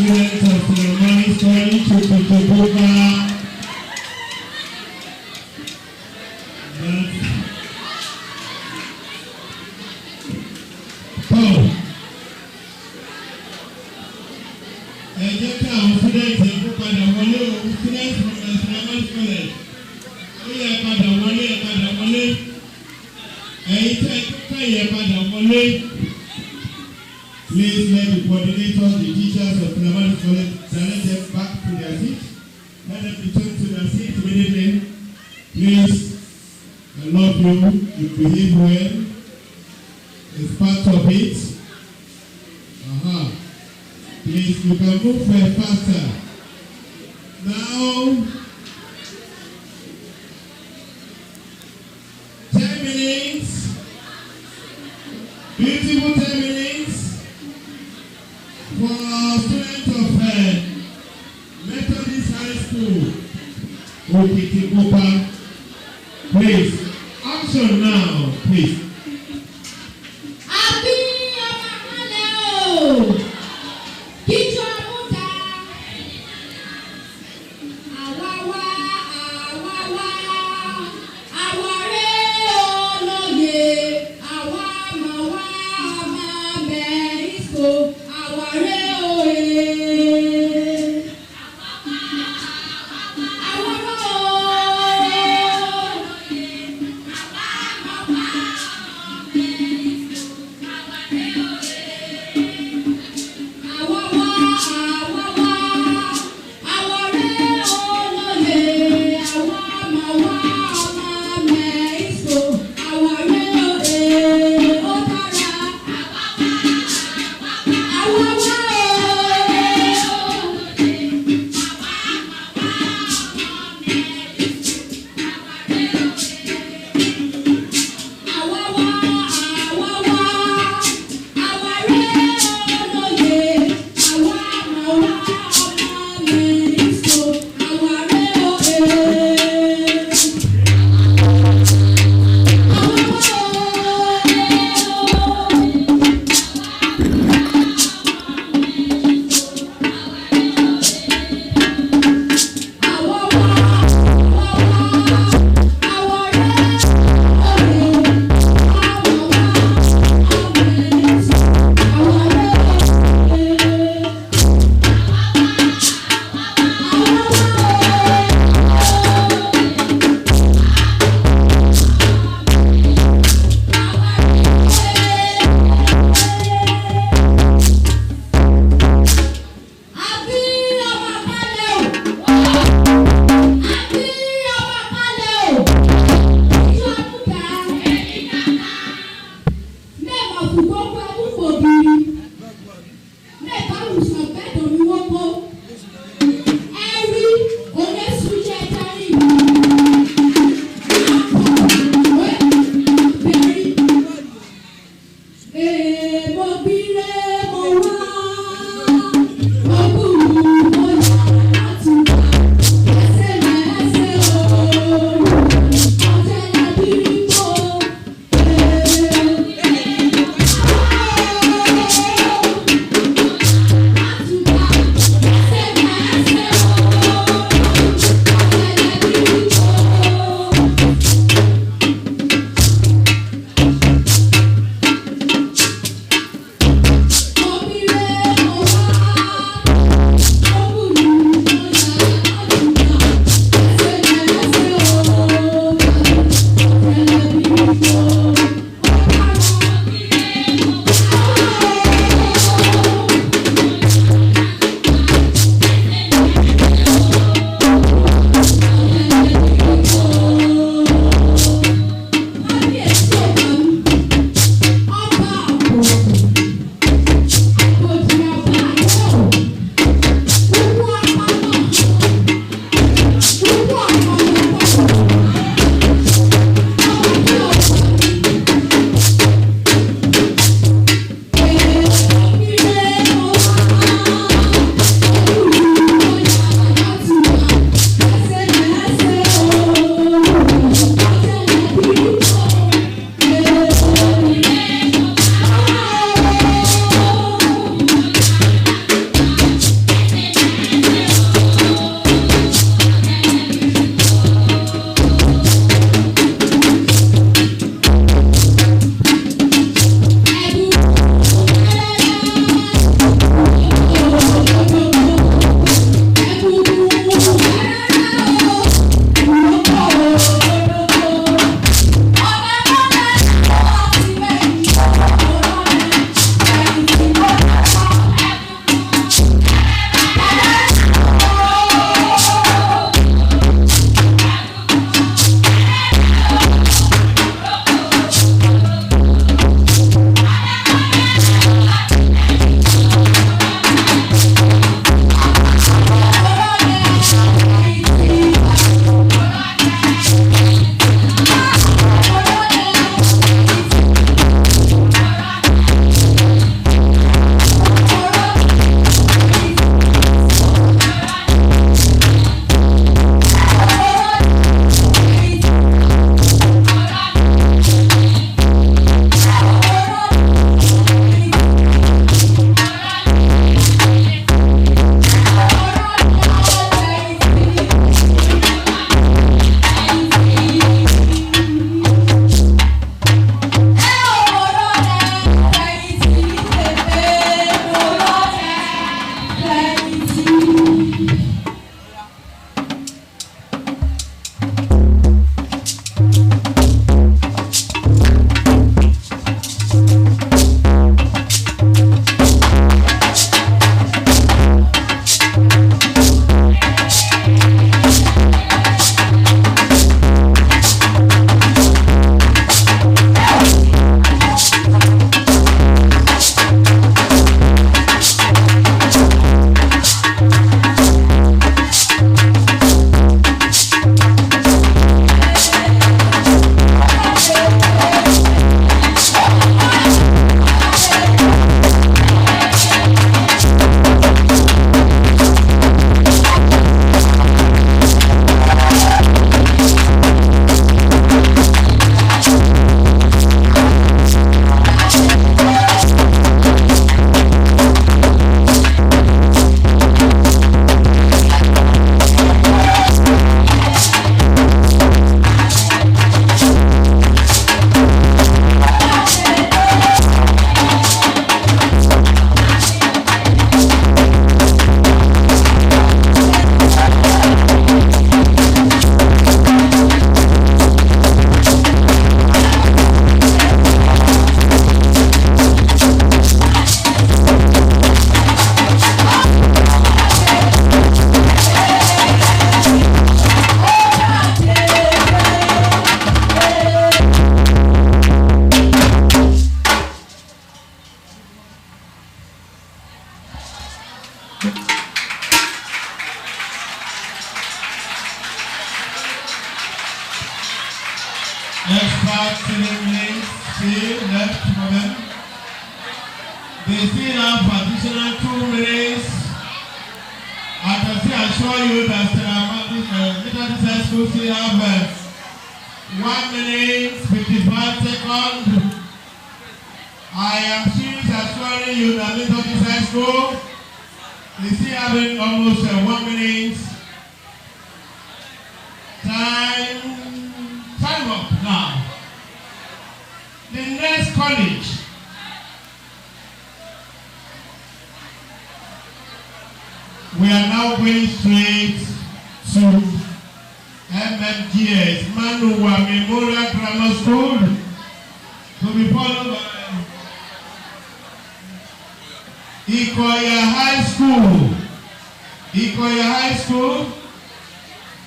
students of ceremonies calling to take over. Ẹ jẹ́ kí àwọn students ẹ̀ kó padà wọlé o, students from the ceremonies college. Ó yẹ padà wọlé, ẹ padà wọlé. Ẹ̀yin tẹ́ ẹ kó yẹ padà wọlé. Please let the coordinators, the teachers of ceremonies college direct them back to their seats. Let them return to their seats immediately. Please, I love you. You behave well. It's part of it. Please, you can move faster. Now, 10 minutes. Beautiful 10 minutes for students of Methodist High School. Okitipupa. Please, action now, please. have 3 minutes still left for them. They still have additional 2 minutes. I can still assure you that Methodist High School still have 1 minute 55 seconds. I am serious assuring you that Methodist High School is still having almost 1 minute. Time up now. The next college. We are now going straight to MMGS, Manuwa Memorial Grammar School, to be followed by Ikale High School. Ikale High School,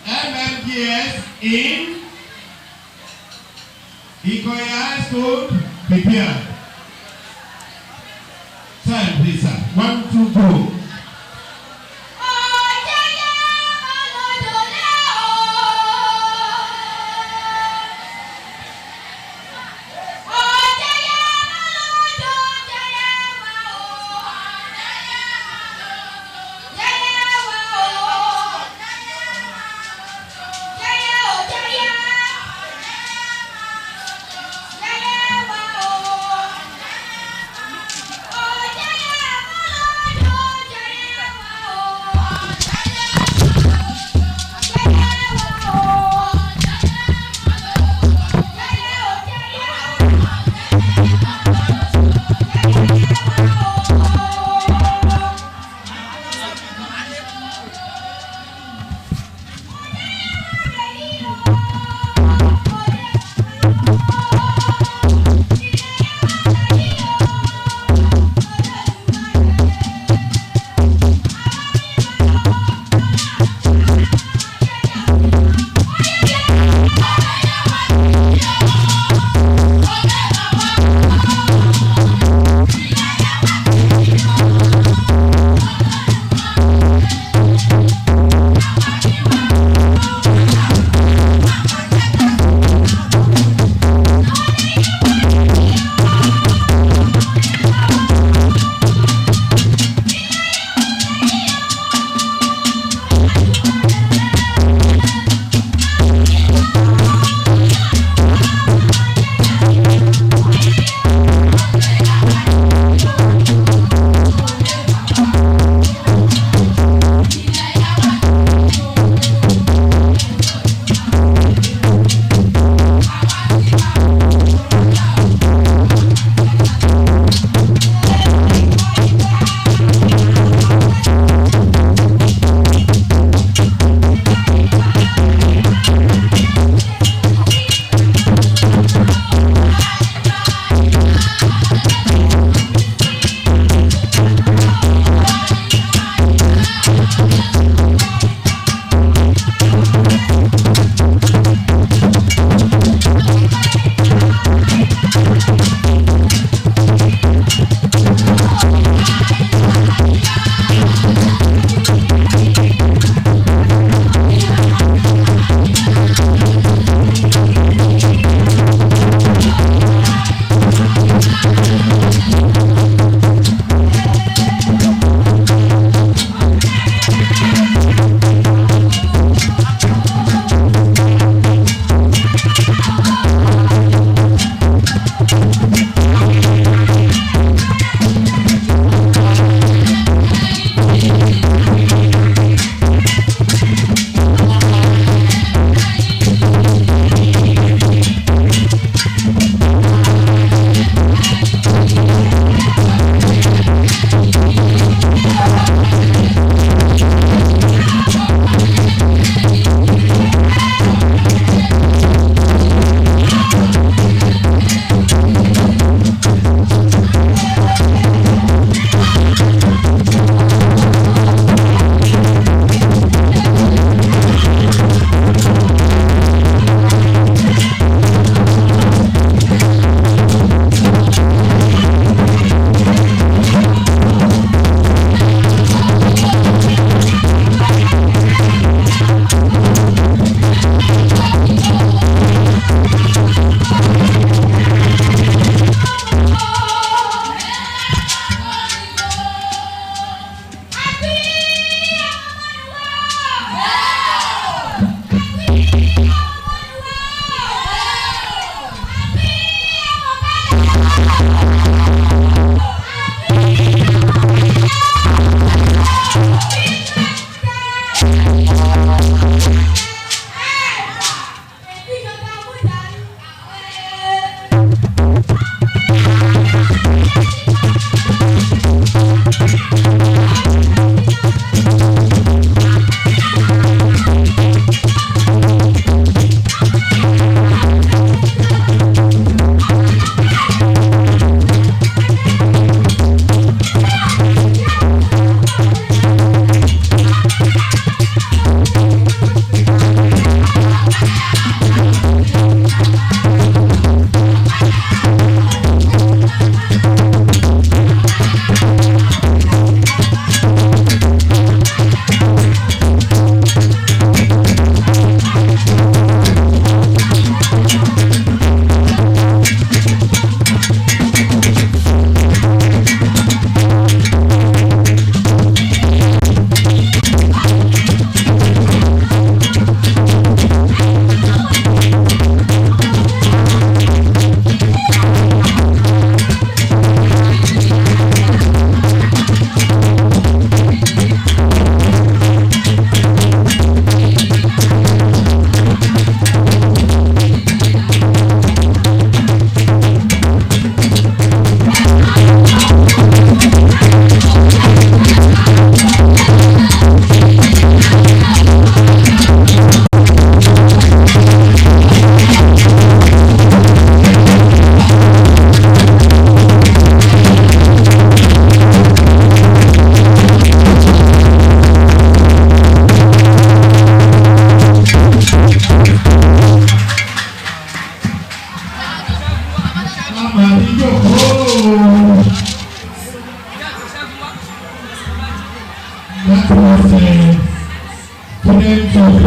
MMGS in Ikale High School, prepare. Time, please, sir. 1, 2, go.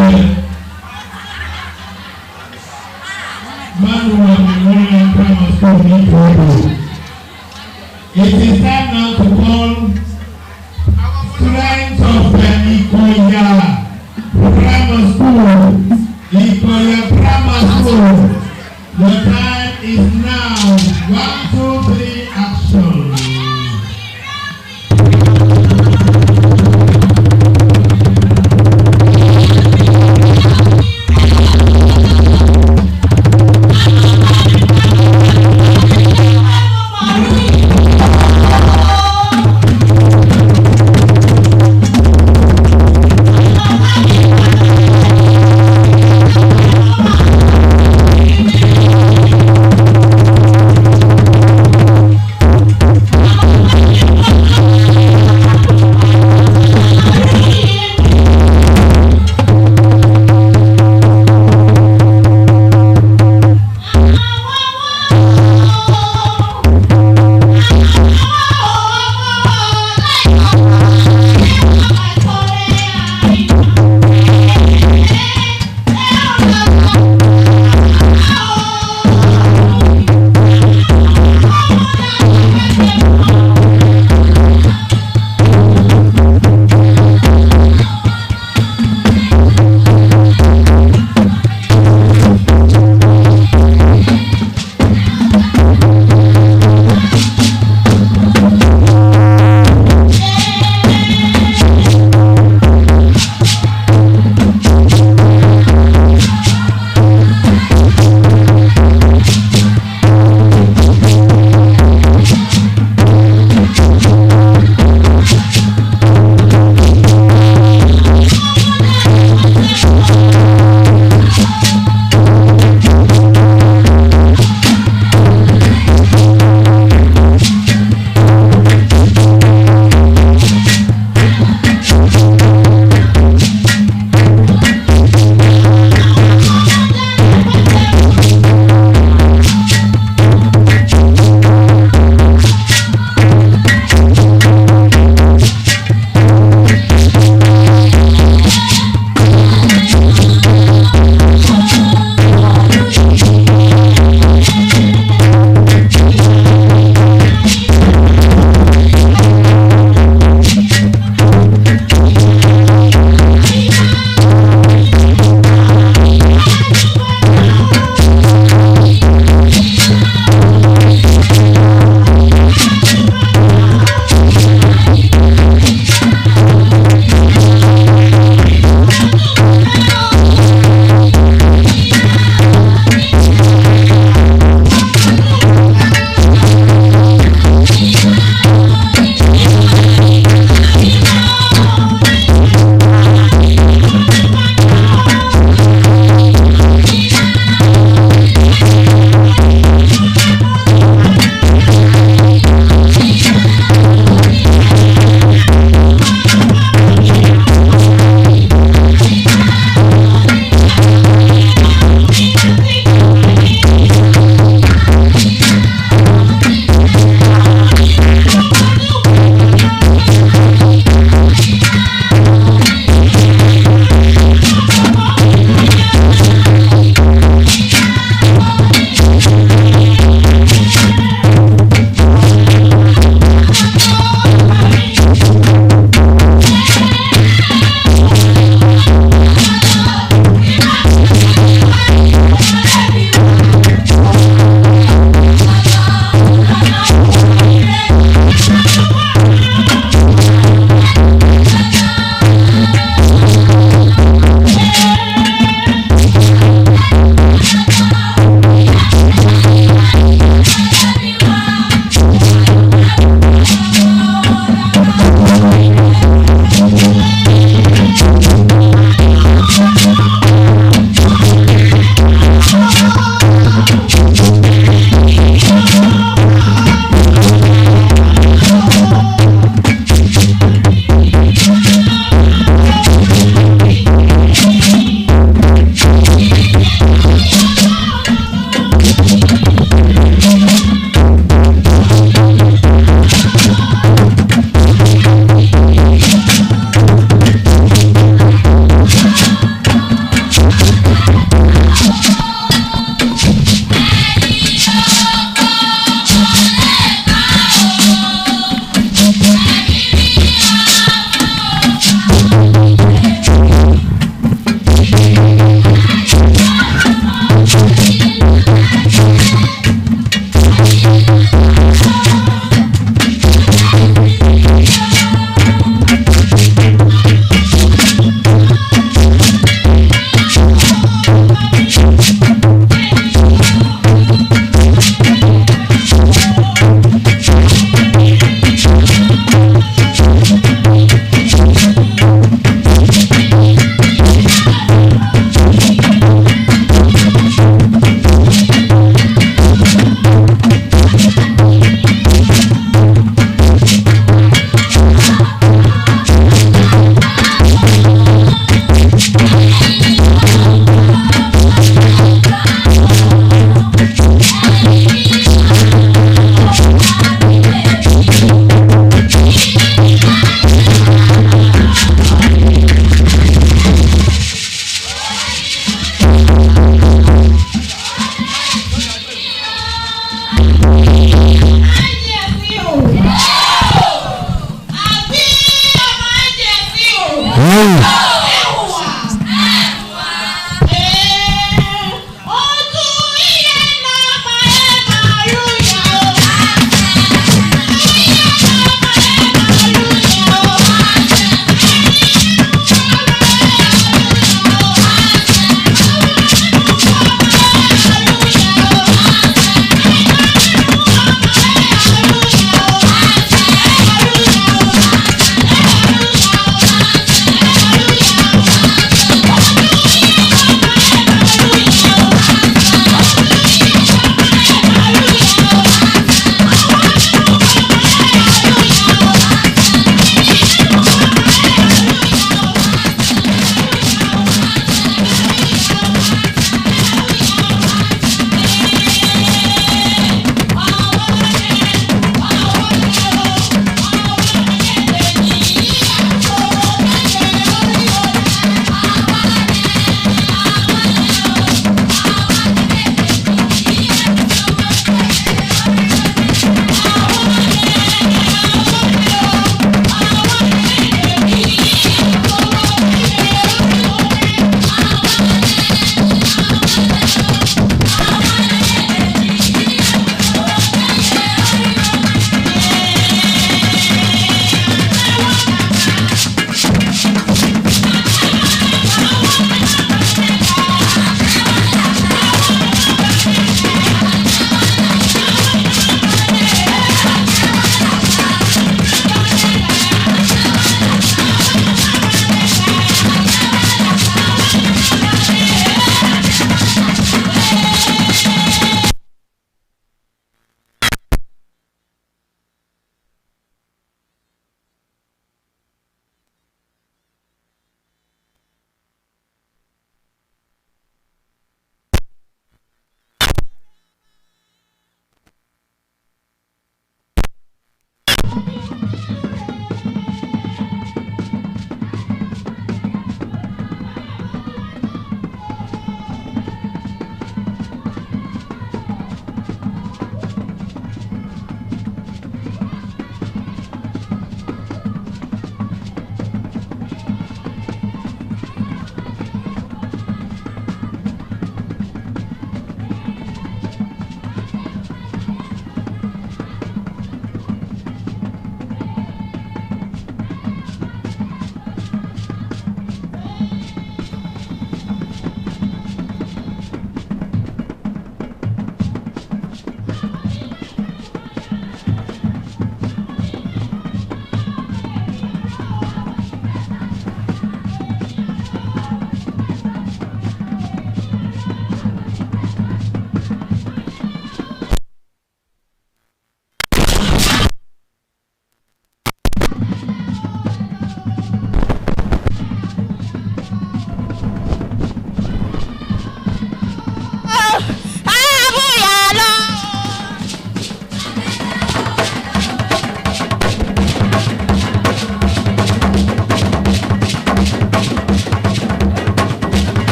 It is time now to call students of Ikale Grammar School. Ikale Grammar School. The time is now. 1, 2, 3, action.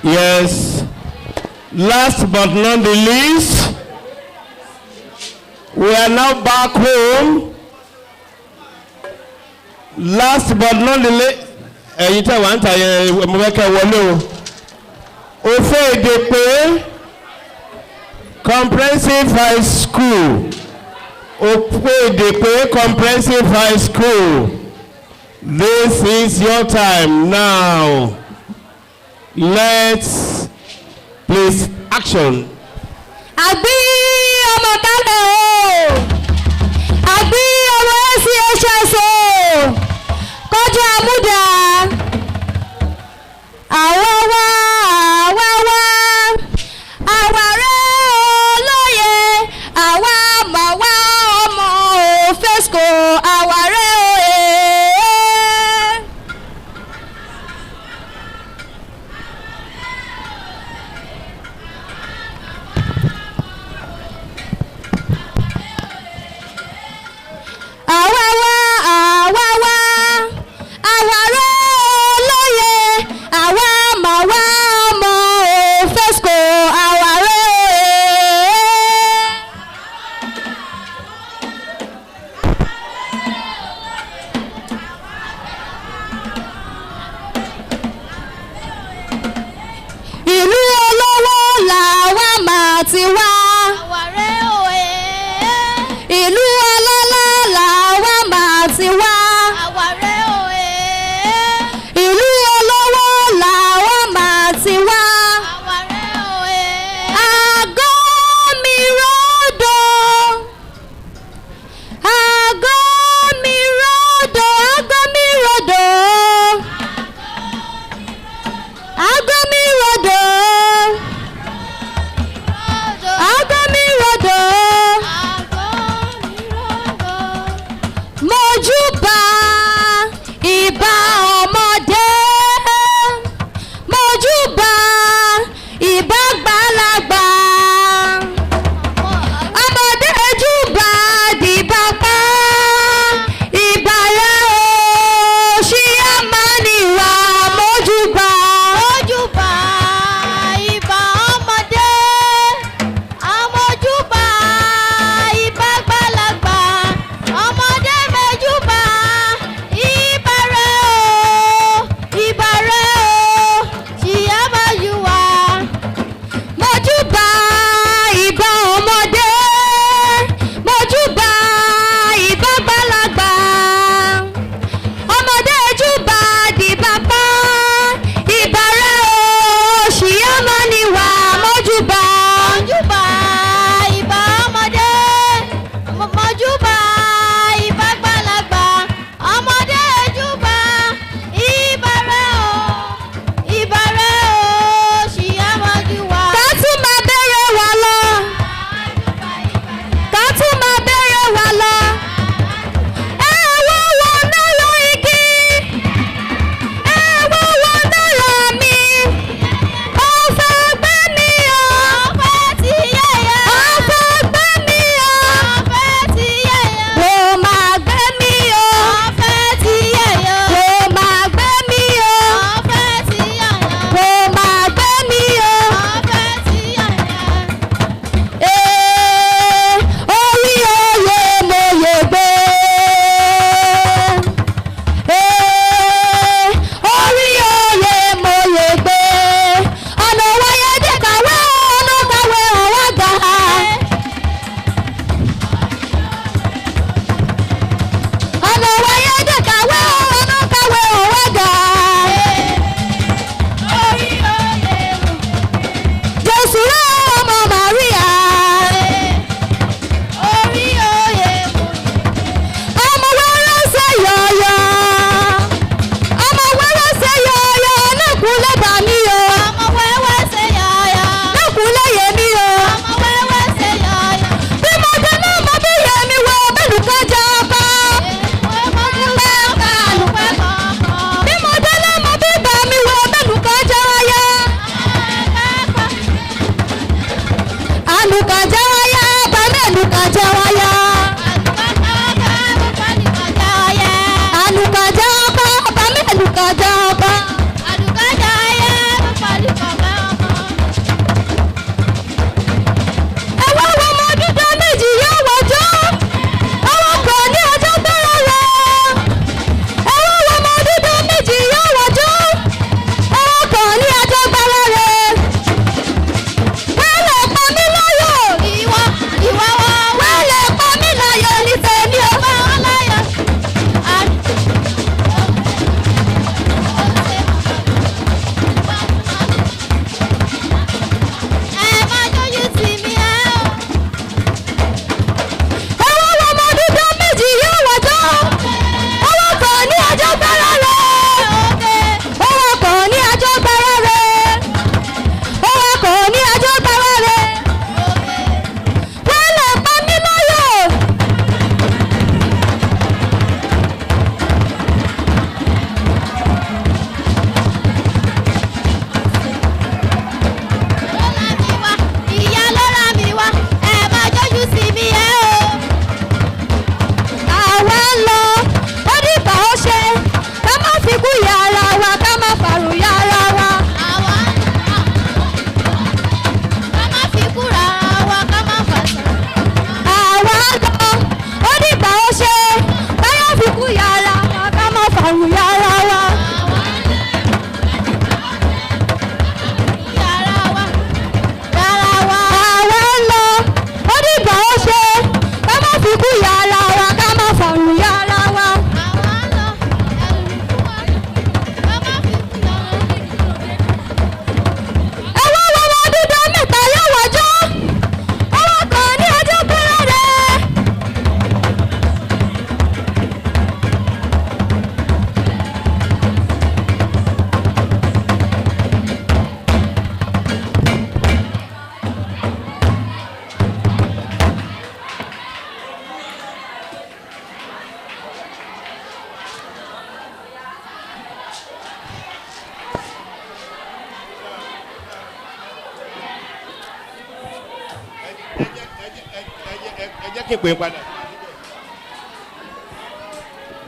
Yes. Last but not the least, we are now back home. Last but not the least, ẹ̀yin tẹ́ wà ń ta yẹn mo fẹ́ kẹ́ wọlé o. Ofe Edepe Comprehensive High School. Ofe Edepe Comprehensive High School. This is your time now. Let's please action. Àbí ọmọ kálẹ̀ o, àbí ọmọ SCHS o, kọjú àmúdà, àwa wá, àwa wá, àwa rẹ̀ olóye, àwa mà wá ọmọ òfesco, àwa rẹ̀ òye.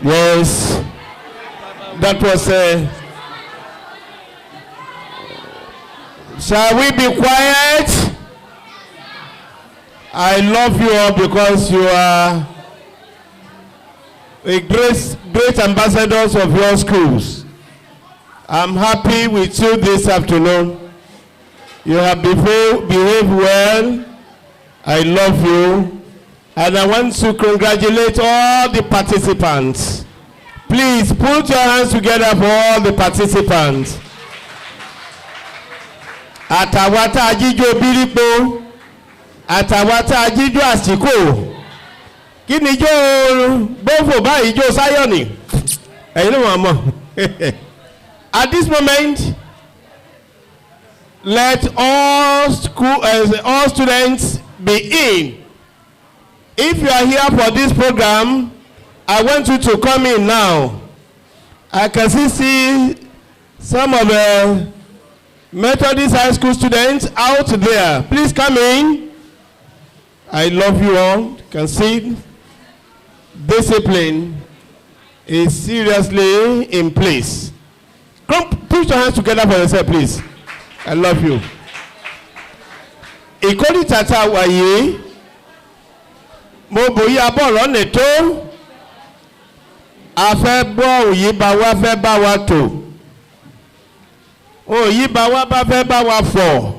Yes, that was shall we be quiet? I love you all because you are a great ambassadors of your schools. I'm happy with you this afternoon. You have behaved well. I love you. And I want to congratulate all the participants. Please put your hands together for all the participants. Àtàwátá ajíjó bírípò, àtàwátá ajíjó àsìkò. Kí ni ijó gbófò báyìí ijó sáyọ̀nì? Ẹ̀yin ló wà mọ̀. At this moment, let all students be in. If you are here for this program, I want you to come in now. I can see some of the Methodist High School students out there. Please come in. I love you all. You can see discipline is seriously in place. Come, put your hands together for yourself, please. I love you. Ikole tata waye. Mo bóyá bọ́ọ̀lù ọ̀nà tó. A fẹ́ gbọ́ òyìnbá wa fẹ́ bá wa tò. Òyìnbá wa bá fẹ́ bá wa fọ̀.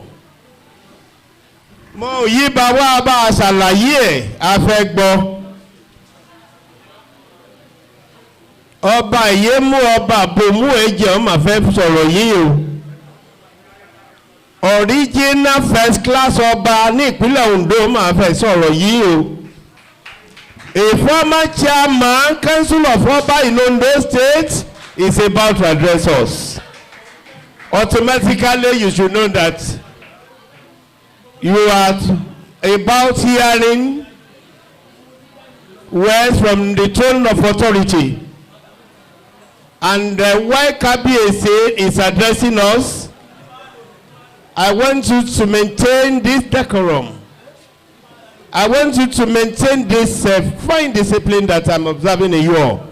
Mo òyìnbá wa bá a ṣàlàyé ẹ̀ a fẹ́ gbọ́. Ọba ìyé mú ọba àbòmú ẹ̀jẹ̀ ọmọ fẹ́ sọ̀rọ̀ yìí o. Original first class ọba ní ìpínlẹ̀ Ondo máa fẹ́ sọ̀rọ̀ yìí o. A former chairman, council of Oba in Ondo State is about to address us. Automatically, you should know that you are about hearing words from the throne of authority. And while Kabiyesi is addressing us, I want you to maintain this decorum. I want you to maintain this fine discipline that I'm observing in you all.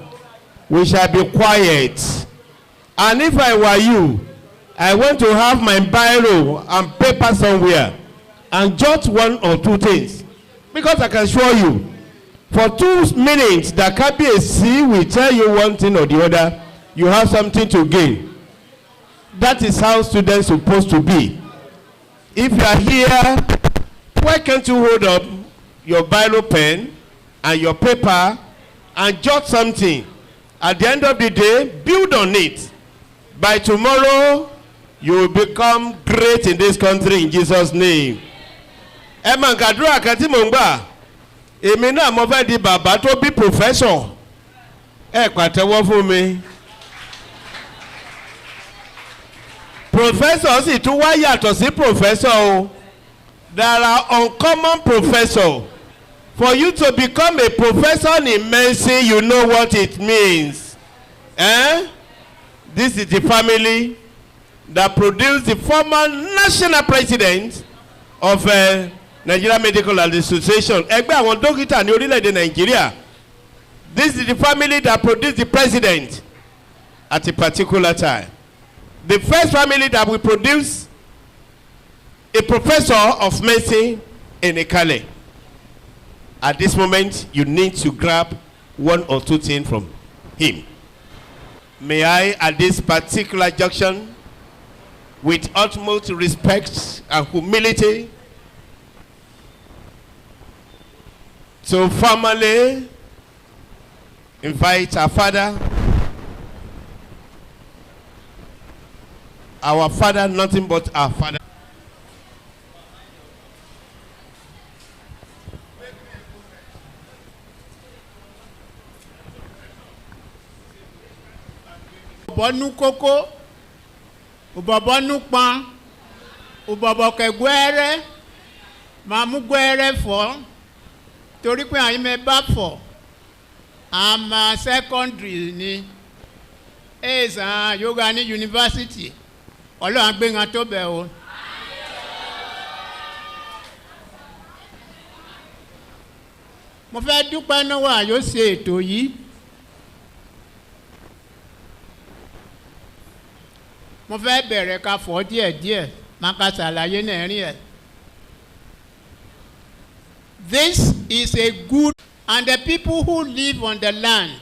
We shall be quiet. And if I were you, I want to have my biro and paper somewhere and jot one or two things. Because I can assure you, for 2 minutes, the Kabiyesi will tell you one thing or the other. You have something to gain. That is how students are supposed to be. If you are here, why can't you hold up your biro pen and your paper and jot something? At the end of the day, build on it. By tomorrow, you will become great in this country in Jesus' name. Emma Gadra Kati Mungba, Emina Mova di Baba to be professor. Pàtẹ́wọ́ fún mi. Professor sì tún wá yàtọ̀ sí professor o. There are uncommon professors. For you to become a professor in medicine, you know what it means. This is the family that produced the former national president of Nigeria Medical Association. Ẹgbẹ́ àwọn dókítà ní orílẹ̀-èdè Nigeria. This is the family that produced the president at a particular time. The first family that will produce a professor of medicine in Ikale. At this moment, you need to grab one or two things from him. May I, at this particular junction, with utmost respect and humility, to formally invite our father, nothing but our father. Bonu koko, ubabonu pan, ubaboke gwere, mamu gwere fo, torí pé àyìn mẹ́ bá fọ̀, àmà secondary ni, ẹ̀sán yoga ní university, ọlọ́run gbẹ̀ngàn tó bẹ̀ o. mo fẹ́ dúpẹ́ náwó àyò ṣe ètò yìí. mo fẹ́ bẹ̀rẹ̀ ká fọ́ díẹ̀díẹ̀ máa ka ṣàlàyé náà rí ẹ̀. This is a good, and the people who live on the land,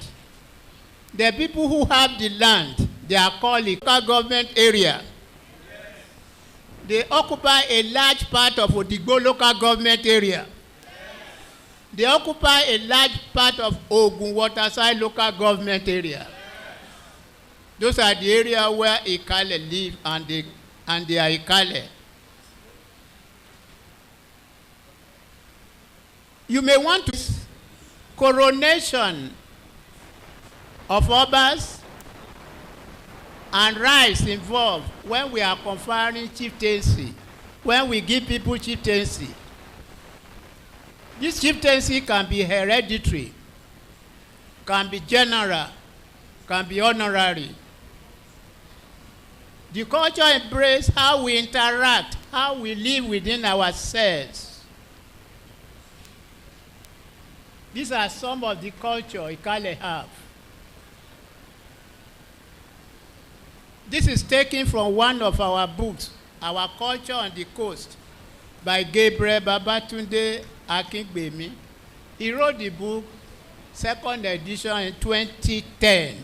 the people who have the land, they are called the local government area. They occupy a large part of Odigbo local government area. They occupy a large part of Ogun Waterside local government area. Those are the areas where Ikale live, and they are Ikale. You may want to coronation of obas and rights involved when we are conferring chieftaincy, when we give people chieftaincy. This chieftaincy can be hereditary, can be general, can be honorary. The culture embraces how we interact, how we live within ourselves. These are some of the culture Ikale have. This is taken from one of our books, Our Culture on the Coast, by Gabriel Babatunde Akingbemi. He wrote the book, second edition, in 2010.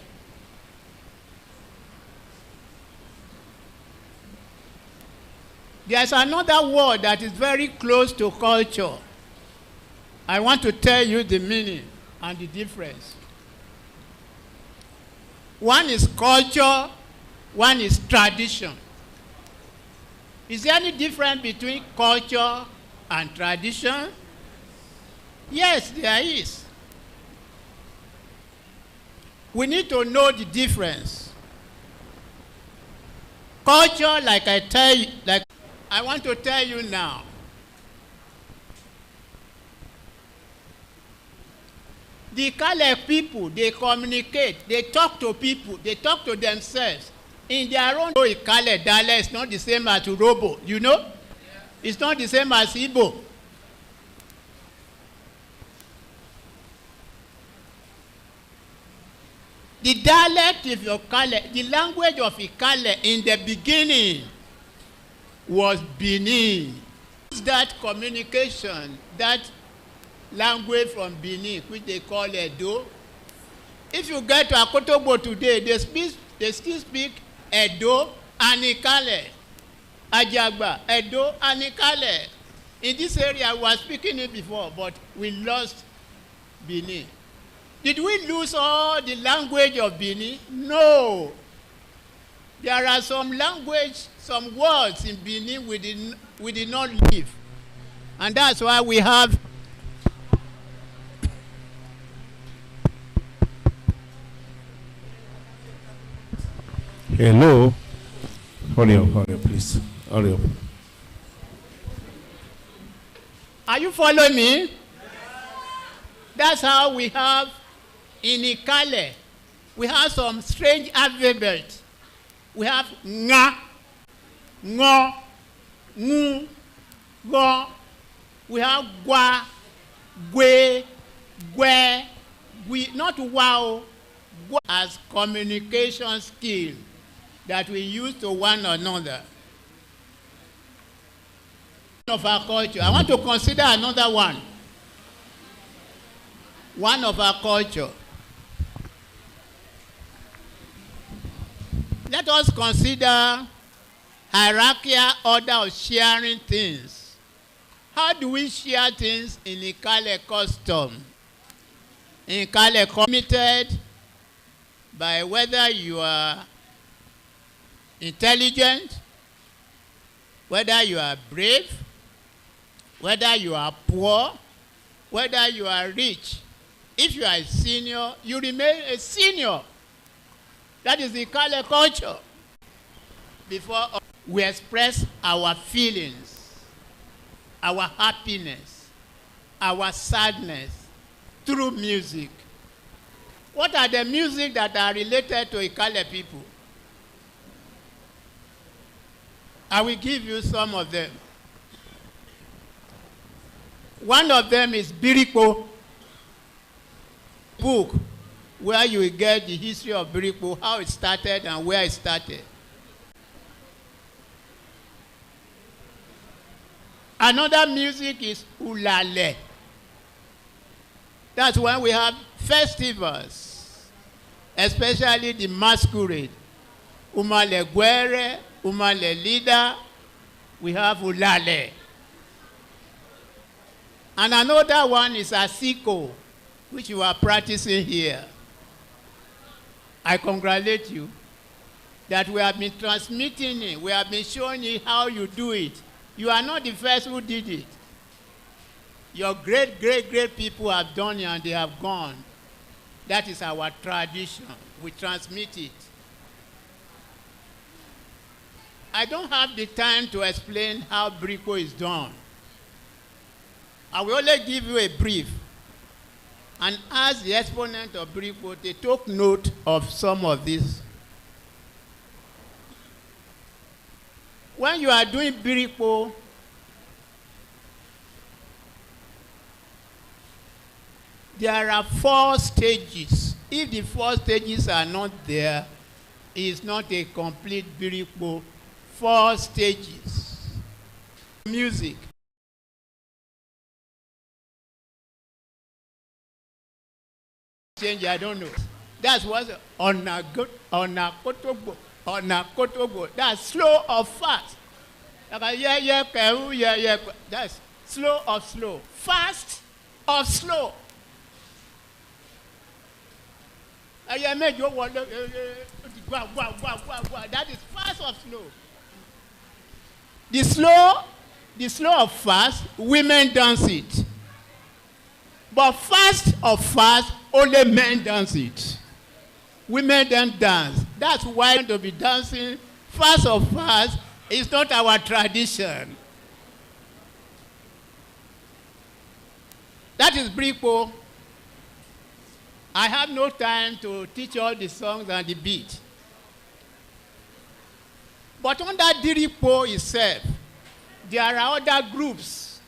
There's another word that is very close to culture. I want to tell you the meaning and the difference. One is culture, one is tradition. Is there any difference between culture and tradition? Yes, there is. We need to know the difference. Culture, like I want to tell you now. The Ikale people, they communicate, they talk to people, they talk to themselves. In their own Ikale dialect, it's not the same as Urobo, you know? It's not the same as Igbo. The dialect of Ikale, the language of Ikale in the beginning was Benin. That communication, that language from Benin, which they call Edo. If you get to Akotogbo today, they still speak Edo and Ikale. Ajagba, Edo and Ikale. In this area, we were speaking it before, but we lost Benin. Did we lose all the language of Benin? No. There are some language, some words in Benin we did not leave. And that's why we have Hello. Hurry up, please. Hurry up. Are you following me? That's how we have in Ikale. We have some strange alphabets. We have nga, ngo, ngu, go. We have gwa, gwe, gwe, gwi, not wow, gwa, as communication skill that we use to one another. Of our culture. I want to consider another one. One of our culture. Let us consider hierarchical order of sharing things. How do we share things in Ikale custom? In Ikale committed by whether you are intelligent, whether you are brave, whether you are poor, whether you are rich. If you are a senior, you remain a senior. That is the Ikale culture. Before we express our feelings, our happiness, our sadness through music. What are the music that are related to Ikale people? I will give you some of them. One of them is Biriko. book where you will get the history of Birikpo, how it started and where it started. Another music is ulale. That's when we have festivals, especially the masquerade. Umale Gwere, Umale Lida, we have ulale. And another one is asiko, which you are practicing here. I congratulate you that we have been transmitting it. We have been showing you how you do it. You are not the first who did it. Your great, great, great people have done it and they have gone. That is our tradition. We transmit it. I don't have the time to explain how Birikpo is done. I will only give you a brief and ask the exponent of Birikpo to take note of some of this. When you are doing Birikpo, there are 4 stages. If the 4 stages are not there, it is not a complete Birikpo. 4 stages. Music. Change, I don't know. That's what on a kotobo. That's slow or fast. That's slow or slow. Fast or slow. That is fast or slow. The slow or fast, women dance it. But fast or fast, only men dance it. Women don't dance. That's why to be dancing fast or fast is not our tradition. That is Birikpo. I have no time to teach all the songs and the beat. But under Birikpo itself, there are other groups.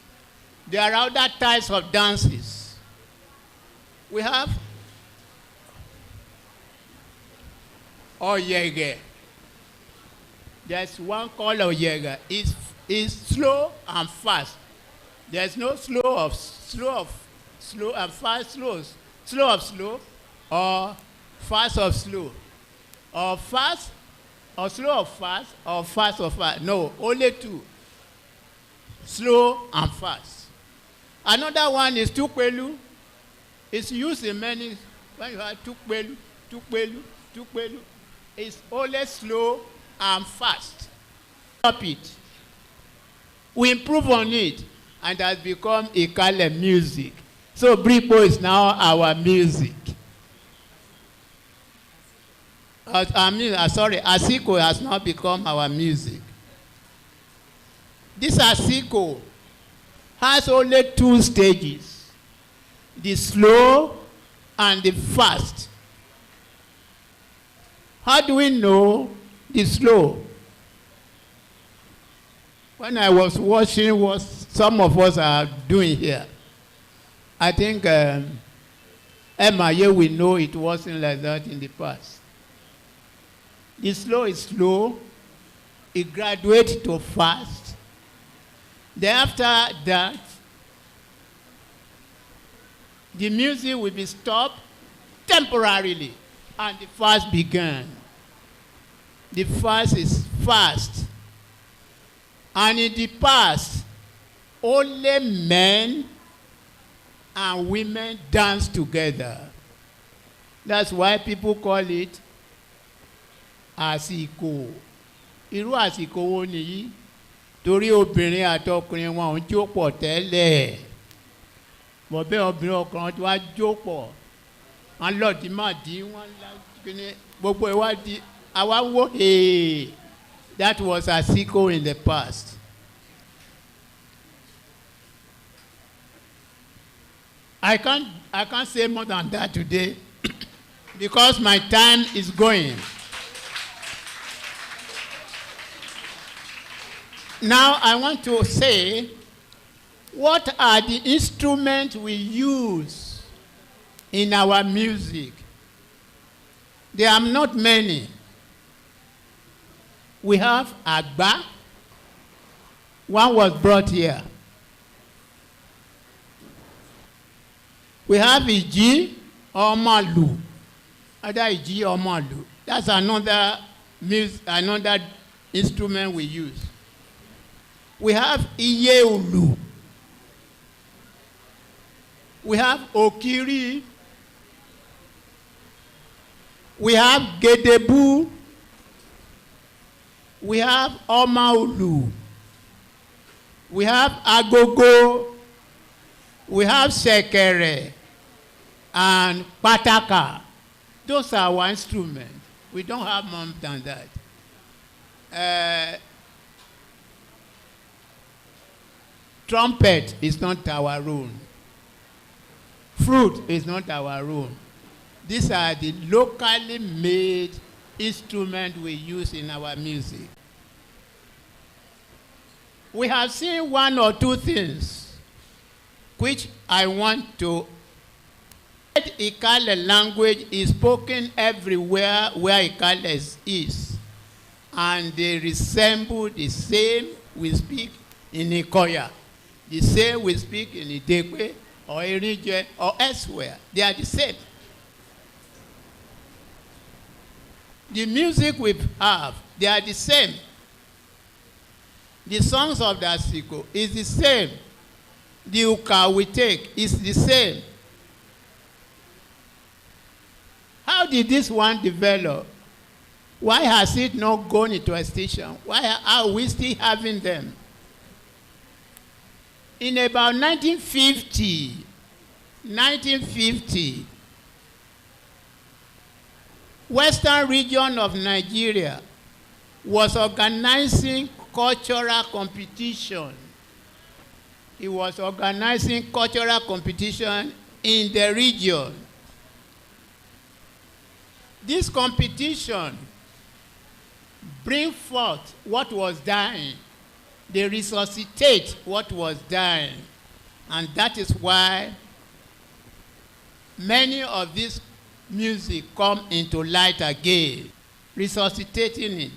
There are other types of dances. We have Oyege. There's one called Oyege. It's slow and fast. There's no slow and fast slows. Slow of slow or fast of slow. Or fast or slow of fast or fast of fast. No, only 2. Slow and fast. Another one is Tukwelu. It's used in many, when you have Tukwelu. It's only slow and fast. Stop it. We improve on it and it has become Ikale music. So Birikpo is now our music. Asiko has now become our music. This Asiko has only 2 stages. The slow and the fast. How do we know the slow? When I was watching what some of us are doing here, I think Emma, we know it wasn't like that in the past. The slow is slow. It graduates to fast. Then after that, the music will be stopped temporarily and the fast began. The fast is fast. And in the past, only men and women dance together. That's why people call it Asiko. Irú àsìkò wo nìyí? Torí obìnrin àtọkùnrin wọn ò ń jó pọ̀ tẹ́lẹ̀. Bọ̀bẹ́ obìnrin ọkùnrin tí wàá jó pọ̀. Wọ́n lọ́ọ̀dì máa dí wọ́n lágbègbè gbogbo ìwádìí. Àwa ń wò hey. That was Asiko in the past. I can't say more than that today because my time is going. Now I want to say, what are the instruments we use in our music. There are not many. We have Agba. One was brought here. We have Iji or Malu. Either Iji or Malu. That's another instrument we use. We have Iyeolu. We have Okiri. We have Gedebu. We have Omaulu. We have Agogo. We have Sekere and Pataka. Those are our instruments. We don't have more than that. Trumpet is not our own. Flute is not our own. These are the locally made instruments we use in our music. We have seen one or two things which I want to. Ikale language is spoken everywhere where Ikale is. And they resemble the same we speak in Ikoya. The same we speak in Idekwe or Erije or elsewhere. They are the same. The music we have, they are the same. The songs of the Asiko is the same. The Uka we take is the same. How did this one develop? Why has it not gone into a station? Why are we still having them? In about 1950, Western region of Nigeria was organizing cultural competition. It was organizing cultural competition in the region. This competition bring forth what was dying. They resuscitate what was dying. And that is why many of this music come into light again, resuscitating it.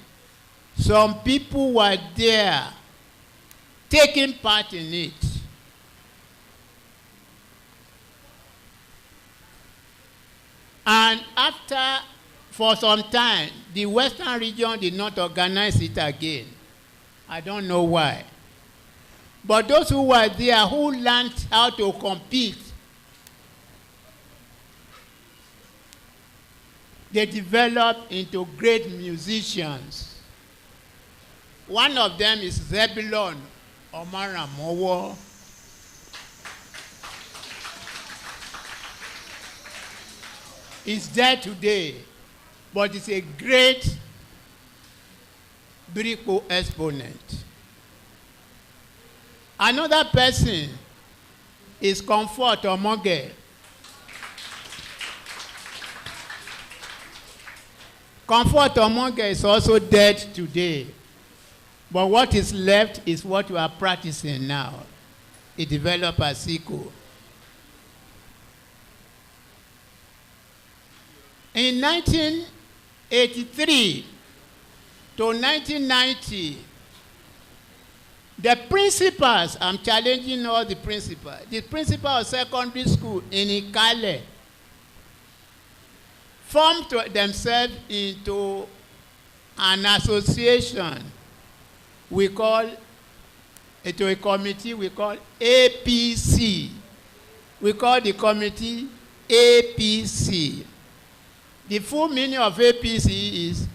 Some people were there taking part in it. And after, for some time, the Western region did not organize it again. I don't know why. But those who were there, who learned how to compete, they developed into great musicians. One of them is Zebulon Omaramowo. He's dead today, but he's a great Biriko exponent. Another person is Comfort Omoge. Comfort Omoge is also dead today. But what is left is what we are practicing now. It developed as Siko. In 1983 to 1990, the principals, I'm challenging all the principals, the principal of secondary school in Ikale formed themselves into an association we call, into a committee we call APC. We call the committee APC. The full meaning of APC is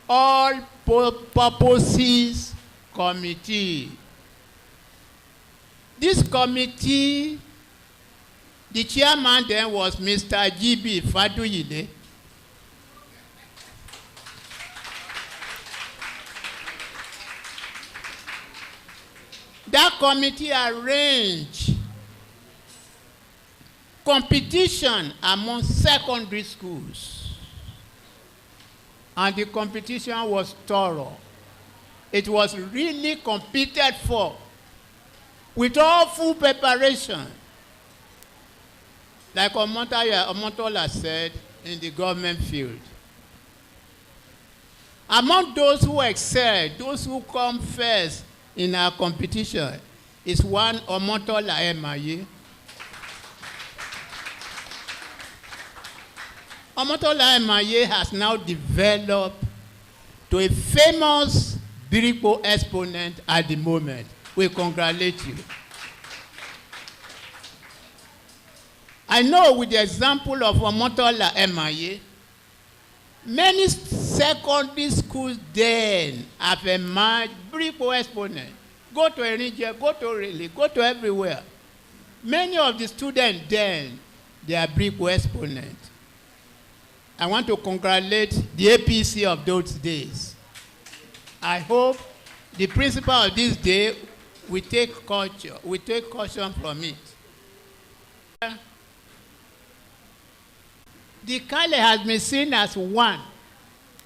All Purposes Committee. This committee, the chairman then was Mr. G.B. Faduyide. That committee arranged competition among secondary schools. And the competition was thorough. It was really competed for with all full preparation. like Omotola said, in the government field. Among those who excel, those who come first in our competition, is one Omotola Emaye. Omotola Emaye has now developed to a famous Biripo exponent at the moment. We congratulate you. I know with the example of Omotola Emaye, many secondary schools then have emerged Biripo exponent. Go to Erinje, go to Raleigh, go to everywhere. Many of the students then, they are Biripo exponents. I want to congratulate the APC of those days. I hope the principal of this day will take caution from it. The Ikale has been seen as one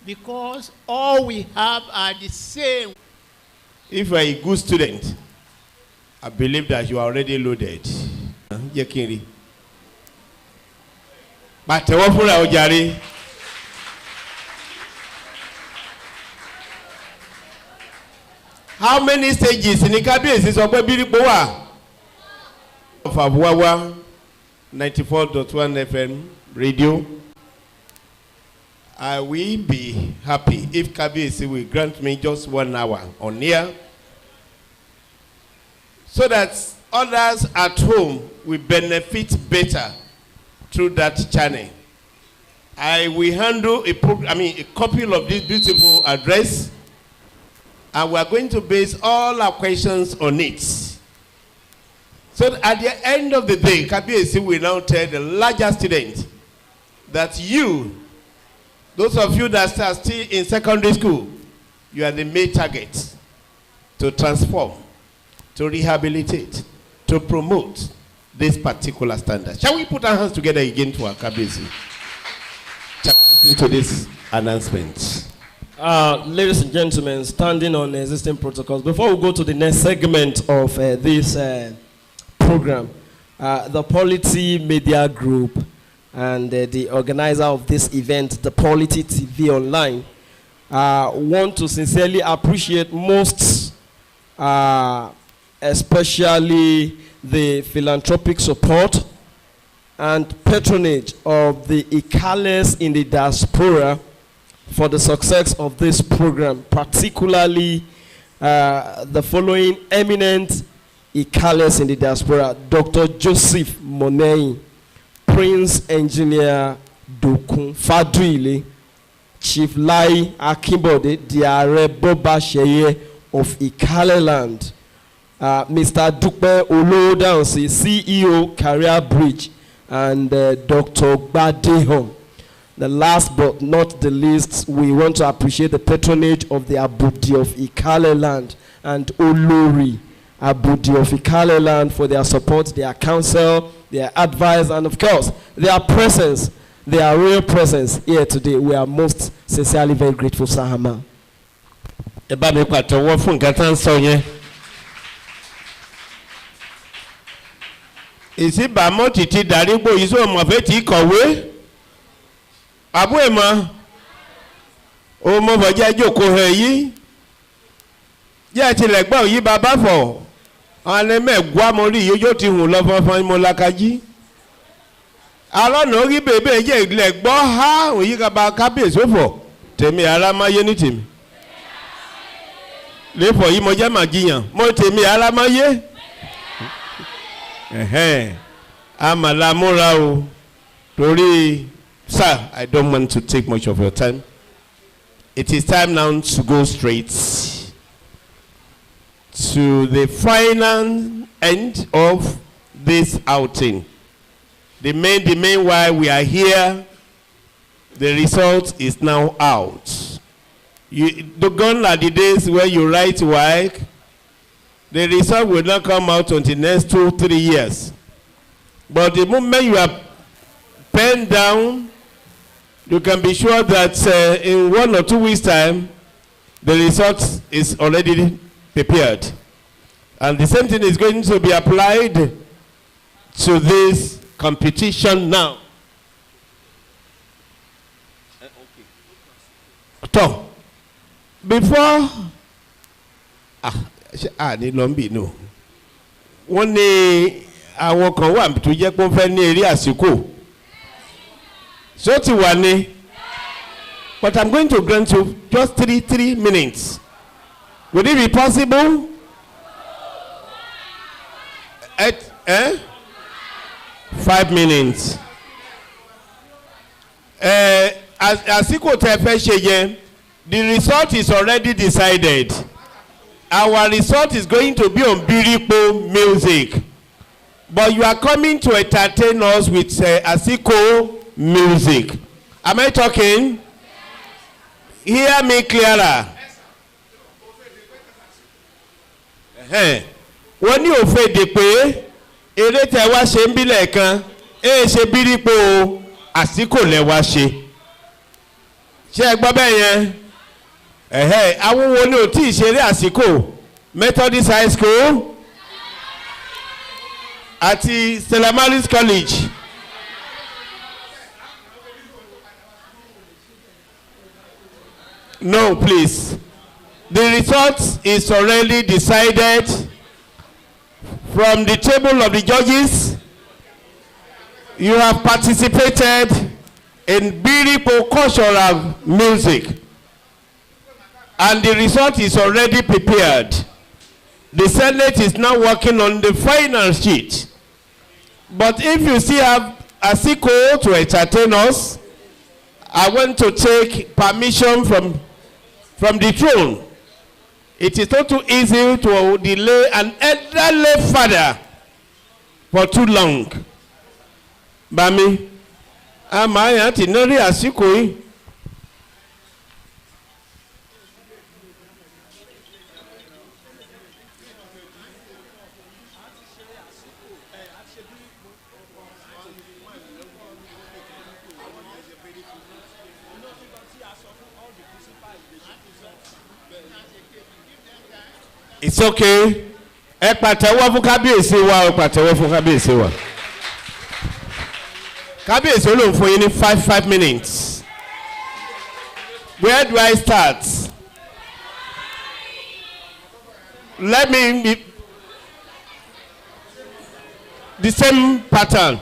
because all we have are the same. If you are a good student, I believe that you are already loaded. But how many stages in Ikabiyesi sọ pé Biripo wà? Of Abuawa 94.1 FM radio. I will be happy if Ikabiyesi will grant me just 1 hour on air, so that others at home will benefit better through that channel. I will handle a copy of this beautiful address, and we are going to base all our questions on it. So that at the end of the day, Ikabiyesi will now tell the larger students that you, those of you that are still in secondary school, you are the main target to transform, to rehabilitate, to promote this particular standard. Shall we put our hands together again to our Ikabiyesi? Shall we listen to this announcement? Ladies and gentlemen, standing on existing protocols, before we go to the next segment of this program, the Polity Media Group and the organizer of this event, the Polity TV Online, want to sincerely appreciate most, especially the philanthropic support and patronage of the Ikales in the diaspora for the success of this program, particularly the following eminent Ikales in the diaspora: Dr. Joseph Monei, Prince Engineer Dokun Faduile, Chief Lai Akimbode, Diare Boba Sheye of Ikaleland, Mr. Dupe Olodansi, CEO Career Bridge, and Dr. Badehom. The last but not the least, we want to appreciate the patronage of the Abudi of Ikaleland and Olori Abudi of Ikaleland for their support, their counsel, their advice, and of course, their presence, their real presence here today. We are most sincerely very grateful, Sahama. Isi bamo titi darigbo iso mo fe ti kọ̀wé abu ema o mo fo je jókòó he yi je ti le gba yi baba fo ane megwa mo ri yo ti hun lo fonfon mo lakaji alona ori bebe je le gbo ha oyi ka ba Kábíyèsí fo tèmi ara maye ni tèmi le fo yi mo je magiyan mo tèmi ara maye Amalamura o Tori. Sir, I don't want to take much of your time. It is time now to go straight to the final end of this outing. The main why we are here, the result is now out. Gone are the days where you write work. The result will not come out until the next 2-3 years. But the moment you are penned down, you can be sure that in 1 or 2 weeks' time, the result is already prepared. And the same thing is going to be applied to this competition now. So, before ní lọ́nbì nù wọ́n ní àwọn kan wà tó jẹ́ pé wọ́n fẹ́ ní eré àsìkò so ti wà ní but I'm going to grant you just 3 minutes. Would it be possible? 5 minutes. Àsìkò tẹ́ fẹ́ ṣe yẹn, the result is already decided. Our result is going to be on Biripo music. But you are coming to entertain us with Asiko music. Am I talking? Hear me clearer. Wọ́n ní òfèdè pé eré tẹ wá ṣe ń bílẹ̀ kan ṣe Biripo Asiko lẹ wá ṣe. Ṣé ẹ gbọ́ bẹ́ẹ̀ yẹn? Àwọn wo ni ò tí ì ṣeré Asiko? Methodist High School àti Stella Maris College. No, please. The result is already decided from the table of the judges. You have participated in Biripo cultural music, and the result is already prepared. The Senate is now working on the final sheet. But if you still have Asiko to entertain us, I want to take permission from the throne. It is not too easy to delay an elderly father for too long. Bami, amaya tinori Asiko yi. It's okay. Ẹ pàtẹ́wọ́ fún kábíyèsí wa, ẹ pàtẹ́wọ́ fún kábíyèsí wa. Kábíyèsí ló ń fún yín ní 5 minutes. Where do I start? Let me be the same pattern.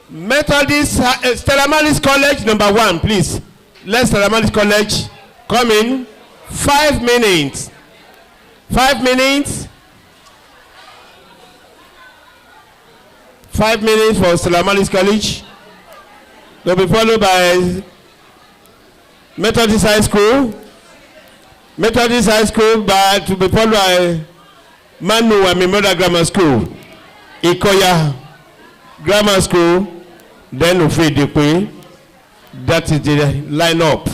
Methodist Stella Maris College number 1, please. Let Stella Maris College come in. 5 minutes. 5 minutes. 5 minutes for Stella Maris College. They'll be followed by Methodist High School. Methodist High School, but to be followed by Manu and Memorial Grammar School. Ikoya Grammar School. Then Ufedepe. That is the lineup.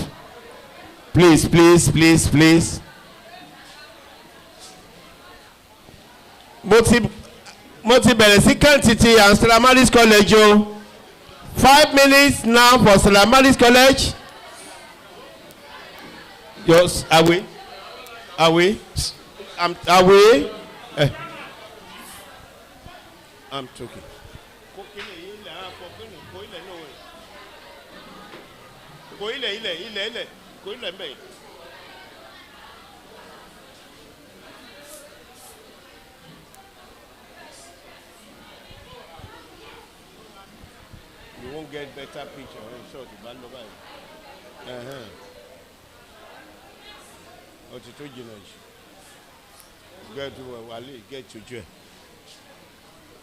Please, please, please, please. Mo ti bẹ̀rẹ̀ sí kẹ́ntìtì and Stella Maris College o. 5 minutes now for Stella Maris College. Yes, away. I'm talking. You won't get better picture when short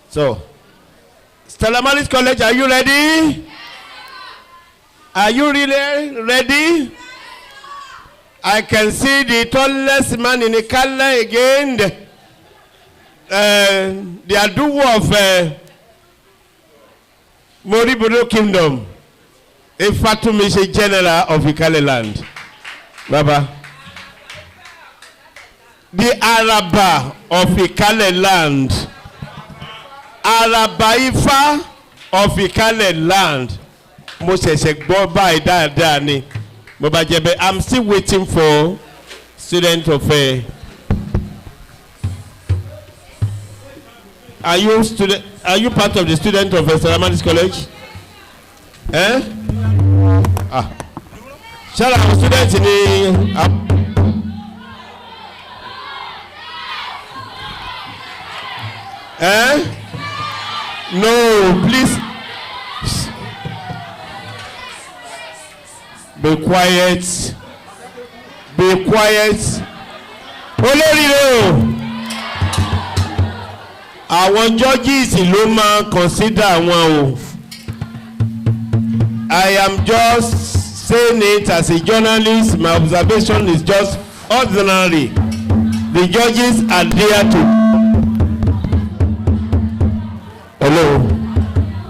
So, Stella Maris College, are you ready? Are you really ready? I can see the tallest man in Ikale again. The Aduwo of Moribudo Kingdom. Ifatumi is a general of Ikaleland. Baba. The Araba of Ikaleland. Araba Ifa of Ikaleland. I'm still waiting for student of Are you student? Are you part of the student of Salamadis College? Eh? Ah. Shall I student in the Eh? No, please. Be quiet. Be quiet. Olórí o. Àwọn judges ló máa consider àwọn o. I am just saying it as a journalist. My observation is just ordinary. The judges are there to. Hello.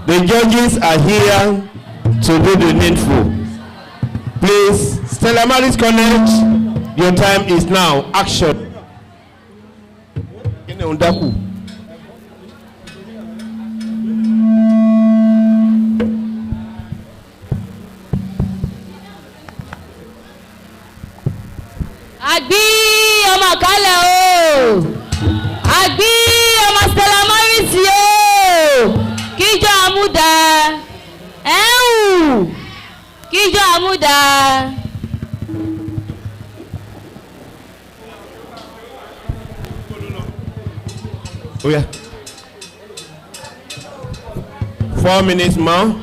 The judges are here to do the needful. Please, Salamadis College, your time is now. Action. Àgbí ọmọ Ìkálẹ̀ o, àgbí ọmọ Salamadis o, kíjọ àmúdá, kíjọ àmúdá. Oh yeah. 4 minutes more.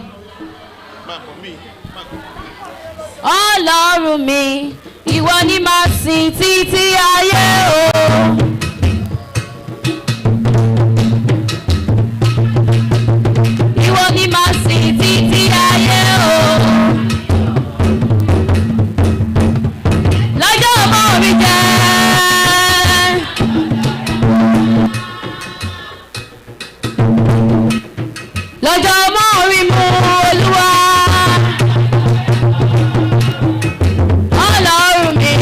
Ọlọ́run mi, ìwọ ni màá sìn títí ayé o. Ìwọ ni màá sìn títí ayé o. Lọ́jọ́ ọmọ mi jẹ́. Lọ́jọ́ ọmọ mi mú Olúwa. Ọlọ́run mi.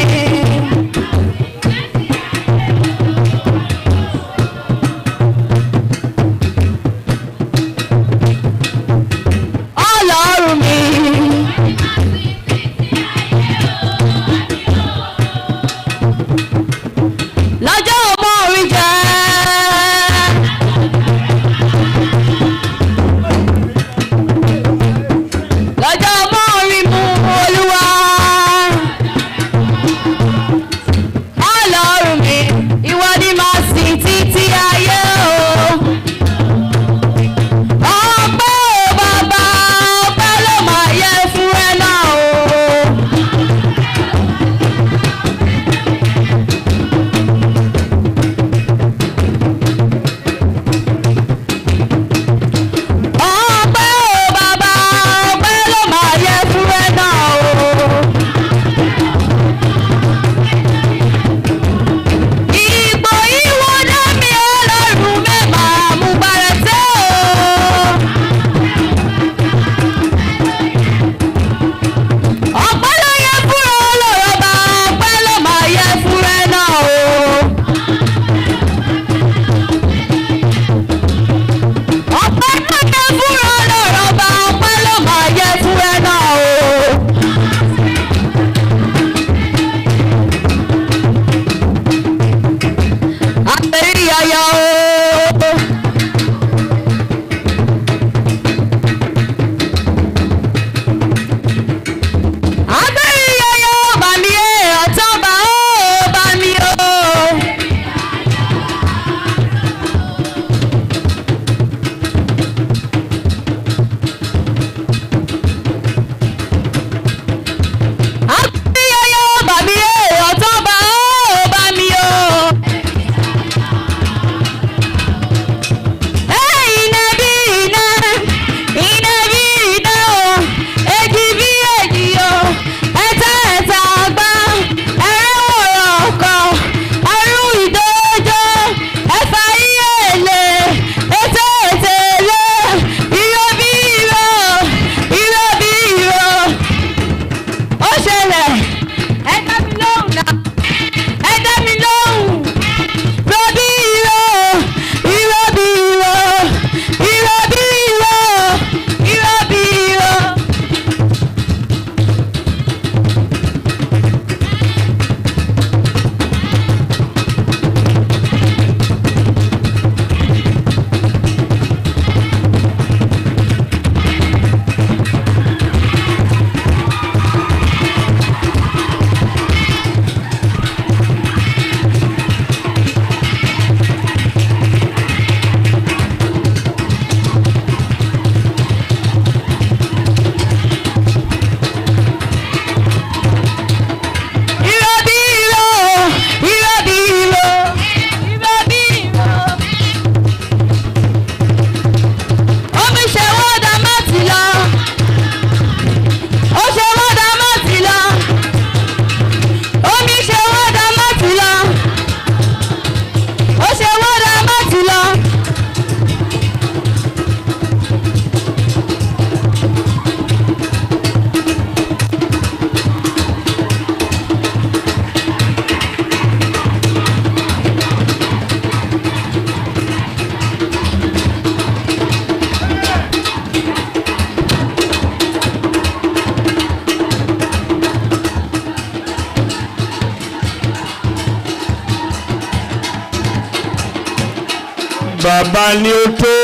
bàbá ni ó tó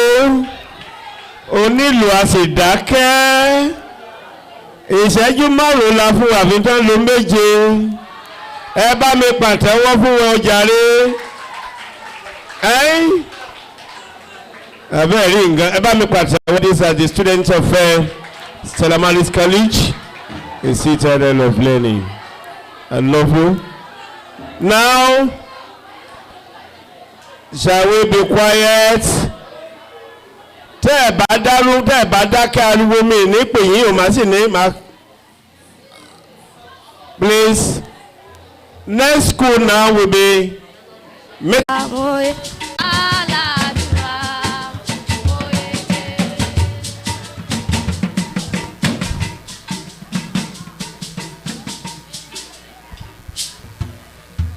onílù a sì dákẹ́ ìṣẹ́jú márùn-ún la fún àfihàn ló méje ẹ bá mi pàtẹ́wọ́ fún wọn jàre abẹ́ rí nǹkan ẹ bá mi pàtẹ́wọ́. These are the students of Stella Maris College, a citadel of learning. I love you. Now, shall we be quiet? Tẹ́ ẹ bá dárú, tẹ́ ẹ bá dákẹ́ ariwo mi ní pè yín o máa sì ní máa. Please, next school now will be.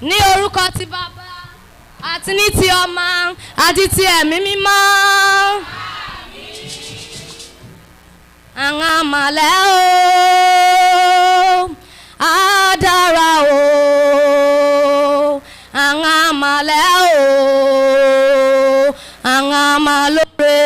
Ní orúkọ ti bàbá àti ní ti ọmọ àti ti ẹ̀mí mímọ́. Àwọn àmàlẹ́ o á dára o àwọn àmàlẹ́ o àwọn àmàlóore.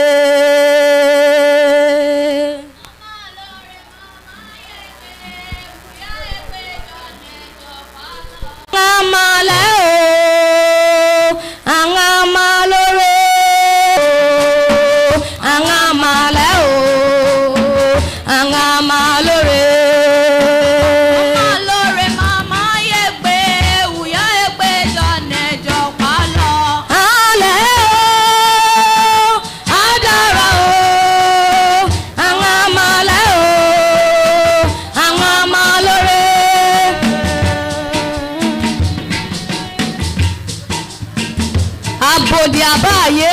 Abodi àbáyé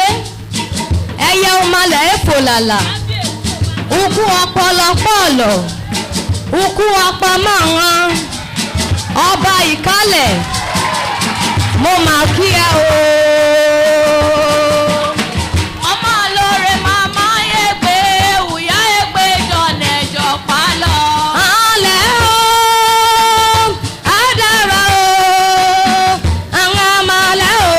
ẹyẹ ọmọlẹ̀ èfò làlà ukú ọpọlọpọlọ ukú ọpamọ́ràn ọba Ìkálẹ̀ mo mà kí ẹ o. Ọmọ lóore màmá yẹ pé ìyá yẹ pé jọ̀nà ẹ̀jọ̀ pa lọ. Alẹ́ o adára o àwọn àmàlẹ́ o.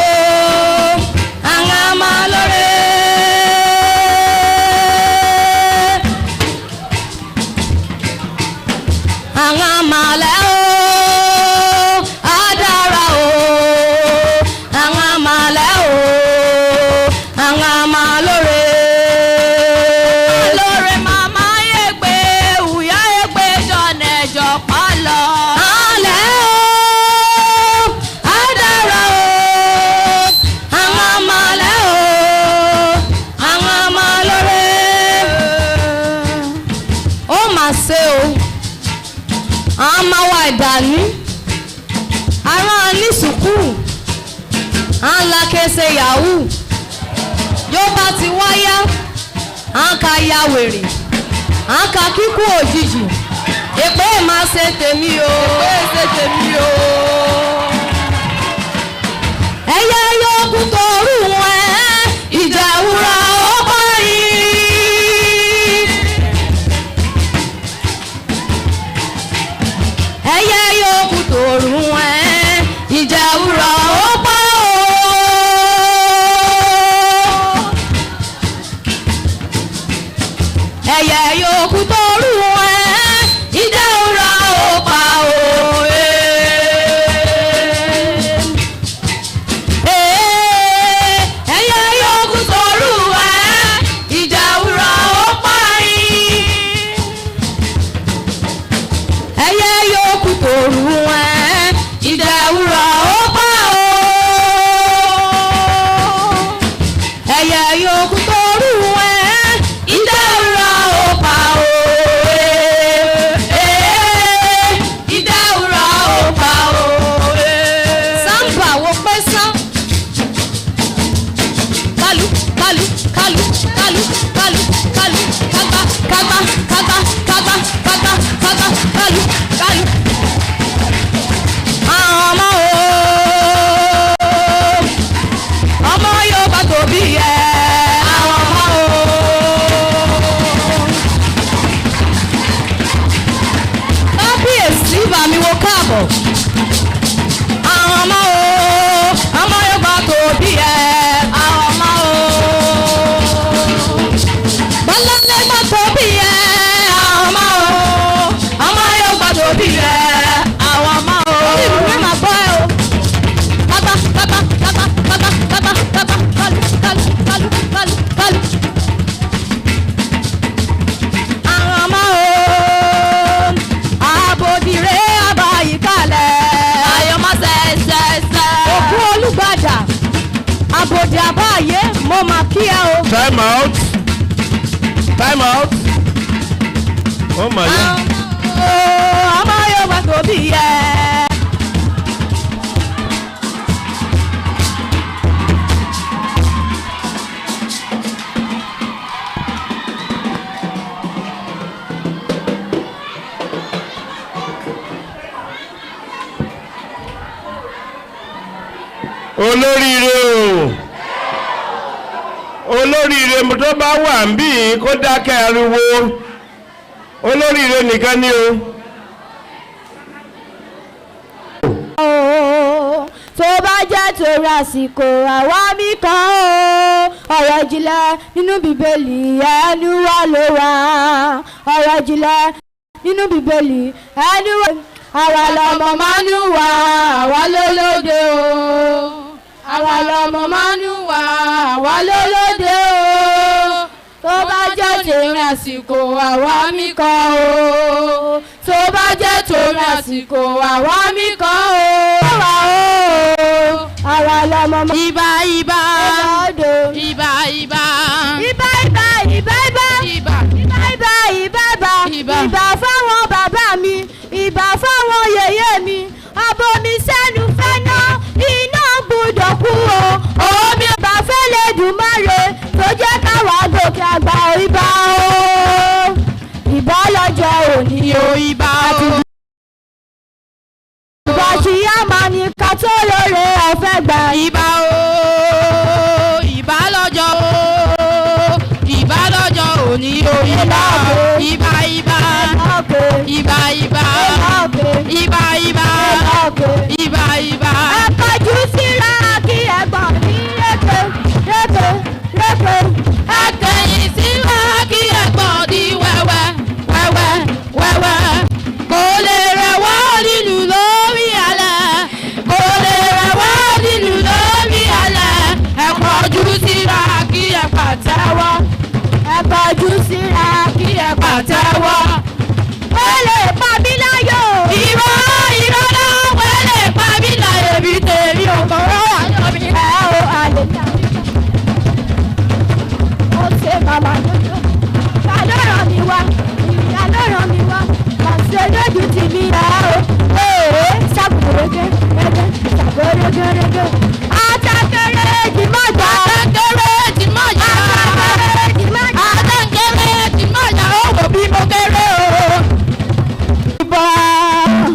Ìdání aràn ní sùkúù àńlákẹsẹ yahoo yóò bá ti wáyá àǹkà ya wèrè àǹkà kíkú òjijì èpè máa ṣe tèmi o èpè ṣe tèmi o. Ẹyẹ yóò kú torú wọn ìjà ìwúra ó parí. Ẹyẹ yóò kú torú wọn ìjà ìwúra ó parí. Ẹyẹ yóò kú torú wọn ìjà ìwúra ó pa o. Ẹyẹ yóò kú torú wọn ìjà ìwúra ó parí. Ẹyẹ yóò kú torú wọn ìjà ìwúra ó pa o. Ẹyẹ yóò kú torú wọn ìjà ìwúra ó pa o. Ìjà ìwúra ó pa o. Sáǹbà wo pé sán. Kálù kálù kálù kálù kálù kálù kágbá kágbá kágbá kágbá kágbá kágbá kálù kálù. Ọmọ o ọmọ yóò bá tóbi yẹ àwọn ọmọ o. Kábíyèsí bàmí wo káàbọ̀. Àwọn ọmọ o ọmọ yóò bá tóbi yẹ àwọn ọmọ o. Time out. Time out. Oh my God. Ọmọ yóò wá tóbi yẹ. Olóríire o. Olóríire tó bá wà ń bí kó dákẹ́ ariwo. Olóríire nìkan ni o. Tó bá jẹ́ torí àsìkò àwa mi kan o, ọ̀rọ̀ ìjìnlẹ̀ nínú bíbélì ẹnu wa ló wà. Ọ̀rọ̀ ìjìnlẹ̀ nínú bíbélì ẹnu wa. Àwa lọmọ mánú wa, àwa lólóde o. Àwa lọmọ mánú wa, àwa lólóde o. Tó bá jẹ́ torí àsìkò àwa mi kan o. Tó bá jẹ́ torí àsìkò àwa mi kan o. Àwa lọmọ mánú. Ibà ibà. Ibà ibà. Ibà ibà ibà ibà. Ibà ibà ibà ibà. Ibà fáwọn bàbá mi. Ibà fáwọn yèyé mi. Abomi sẹ́nu fẹ́ná. Iná gbúdọ̀ kú o. Omi ọba fẹ́lẹ̀ dùmarè. Tó jẹ́ káwa gòkè àgbà ibà o. Ibà lọ́jọ́ òní o ibà o. Ìgbà tí a máa ní ká tó lóore ọ̀fẹ́ gbà ibà o. Ibà lọ́jọ́ o. Ibà lọ́jọ́ òní o ibà o. Ibà ibà. Ibà ibà. Ibà ibà. Ibà ibà. Ẹ kọjú síra kí ẹ̀gbọ́n mi lépe lépe lépe. Ẹ kẹ̀yìn síra kí ẹ̀gbọ́n di wẹ́wẹ́ wẹ́wẹ́ wẹ́wẹ́. Kò lè rẹ̀ wá nínú lórí alẹ́. Kò lè rẹ̀ wá nínú lórí alẹ́. Ẹ kọjú síra kí ẹ pàtẹ́wọ́. Ẹ kọjú síra kí ẹ pàtẹ́wọ́. Ó lè pa mí láyọ̀. Irọ́ irọ́ náà wọ́n lè pa mí láyọ̀ bí tèmi ò kọ̀rọ̀ àyọ̀ mi. Ẹ o àlè ní àbíkà. Ó ṣe màmá lójó. Ta ló ràn mí wá? Ta ló ràn mí wá? Àṣẹ lójú ti mi ẹ o. Ee ṣàkórége rege ṣàkórége rege. Àtàkèrè jì má jà. Àtàkèrè jì má jà. Àtàkèrè jì má jà. Àtàkèrè jì má jà. Ó wò bí mo kéré o. Ìbọn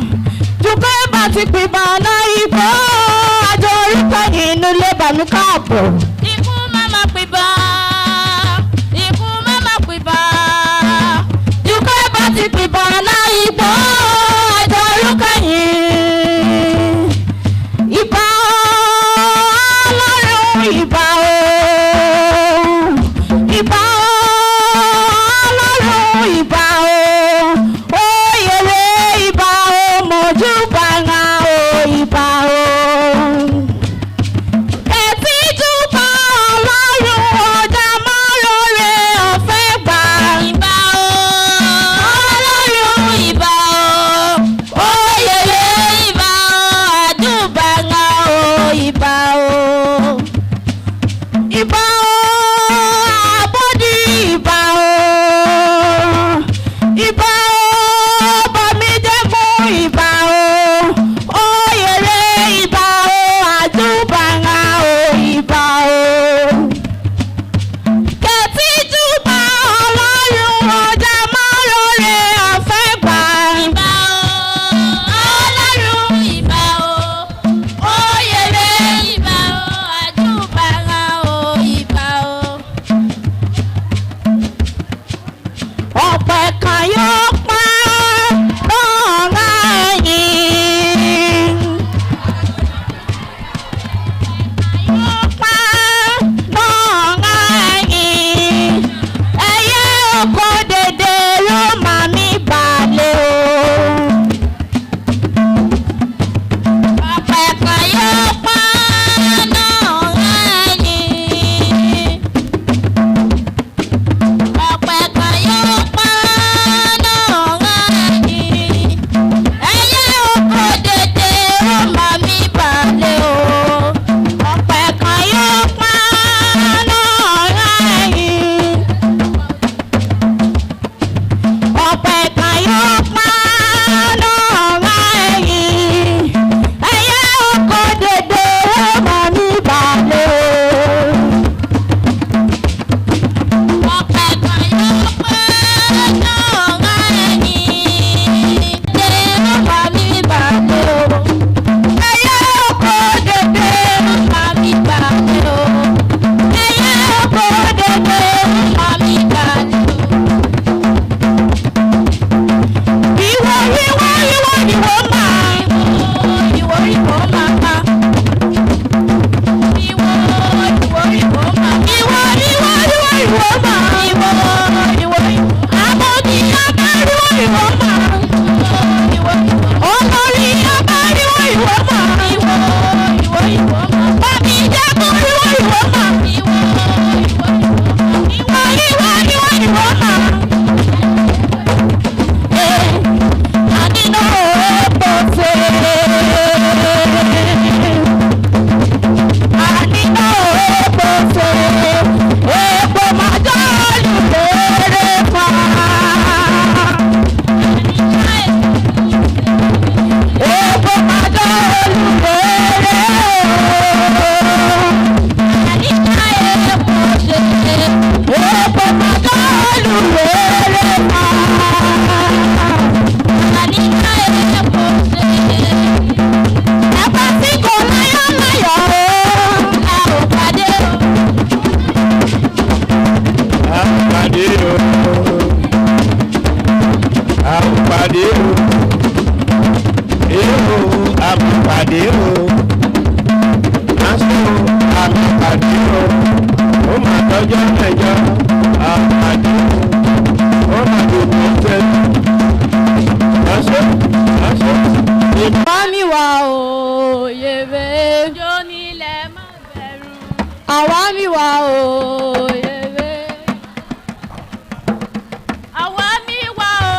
jùkọ́ ìbá ti pìbọn náà ìbọn àjọ orí kẹ́yìn inú ilé bàmí káàbọ̀. Ikú máma pìbọn. Ikú máma pìbọn. Jùkọ́ ìbá ti pìbọn náà ìbọn àjọ orí kẹ́yìn. Ìbà Ọlọ́run ìbà o. Ìbà Ọlọ́run ìbà o. Oyèrè ìbà o. Mojú bàrà o ìbà o. Ẹ̀fí júbà lọ́jọ́ mẹ́jọ àpàdé ó máa tó kọ́ sẹ́yìn. Àwa mi wà o yèwé. Jó nílẹ̀ má bẹ̀rù. Àwa mi wà o yèwé. Àwa mi wà o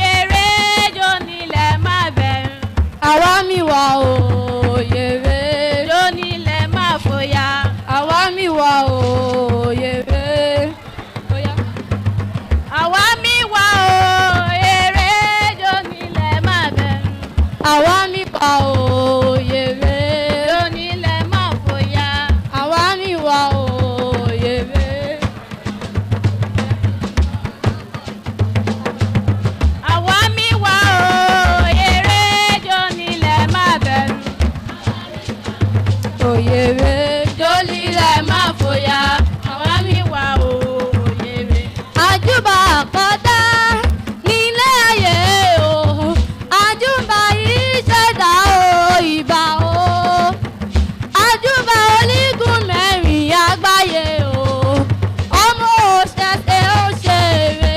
yèrè. Jó nílẹ̀ má bẹ̀rù. Àwa mi wà o yèwé. Jó nílẹ̀ má fòyà. Àwa mi wà o yèwé. Àwa mi wà o yèrè. Jó nílẹ̀ má bẹ̀rù. Àwa mi wà o yèwé. Jó nílẹ̀ má fòyà. Àwa mi wà o yèwé. Àwa mi wà o yèrè. Jó nílẹ̀ má bẹ̀rù. Òyèrè. Jó nílẹ̀ má fòyà. Àwa mi wà o yèrè. Àjùbà àkọ́dá nílé ayé o. Àjùbà ìṣẹ̀dá o ìbà o. Àjùbà onígun mẹ́rin àgbáyé o. Ọmọ òṣèṣe ó ṣeré.